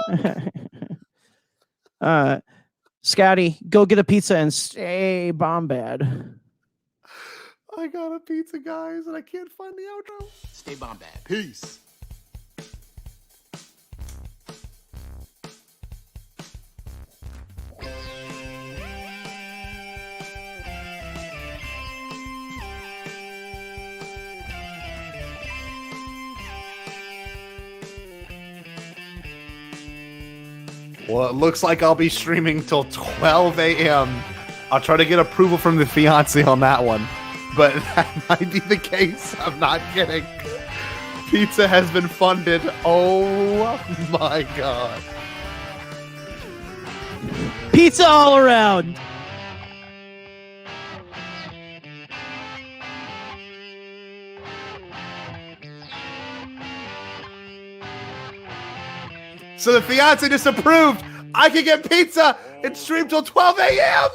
Scotty, go get a pizza and stay bombad. I got a pizza, guys, and I can't find the outro. Stay bombad. Peace. Well, it looks like I'll be streaming till 12 a.m. I'll try to get approval from the fiance on that one, but that might be the case. I'm not kidding. Pizza has been funded. Oh my God. Pizza all around. So the fiance just approved. I can get pizza and stream till 12 a.m.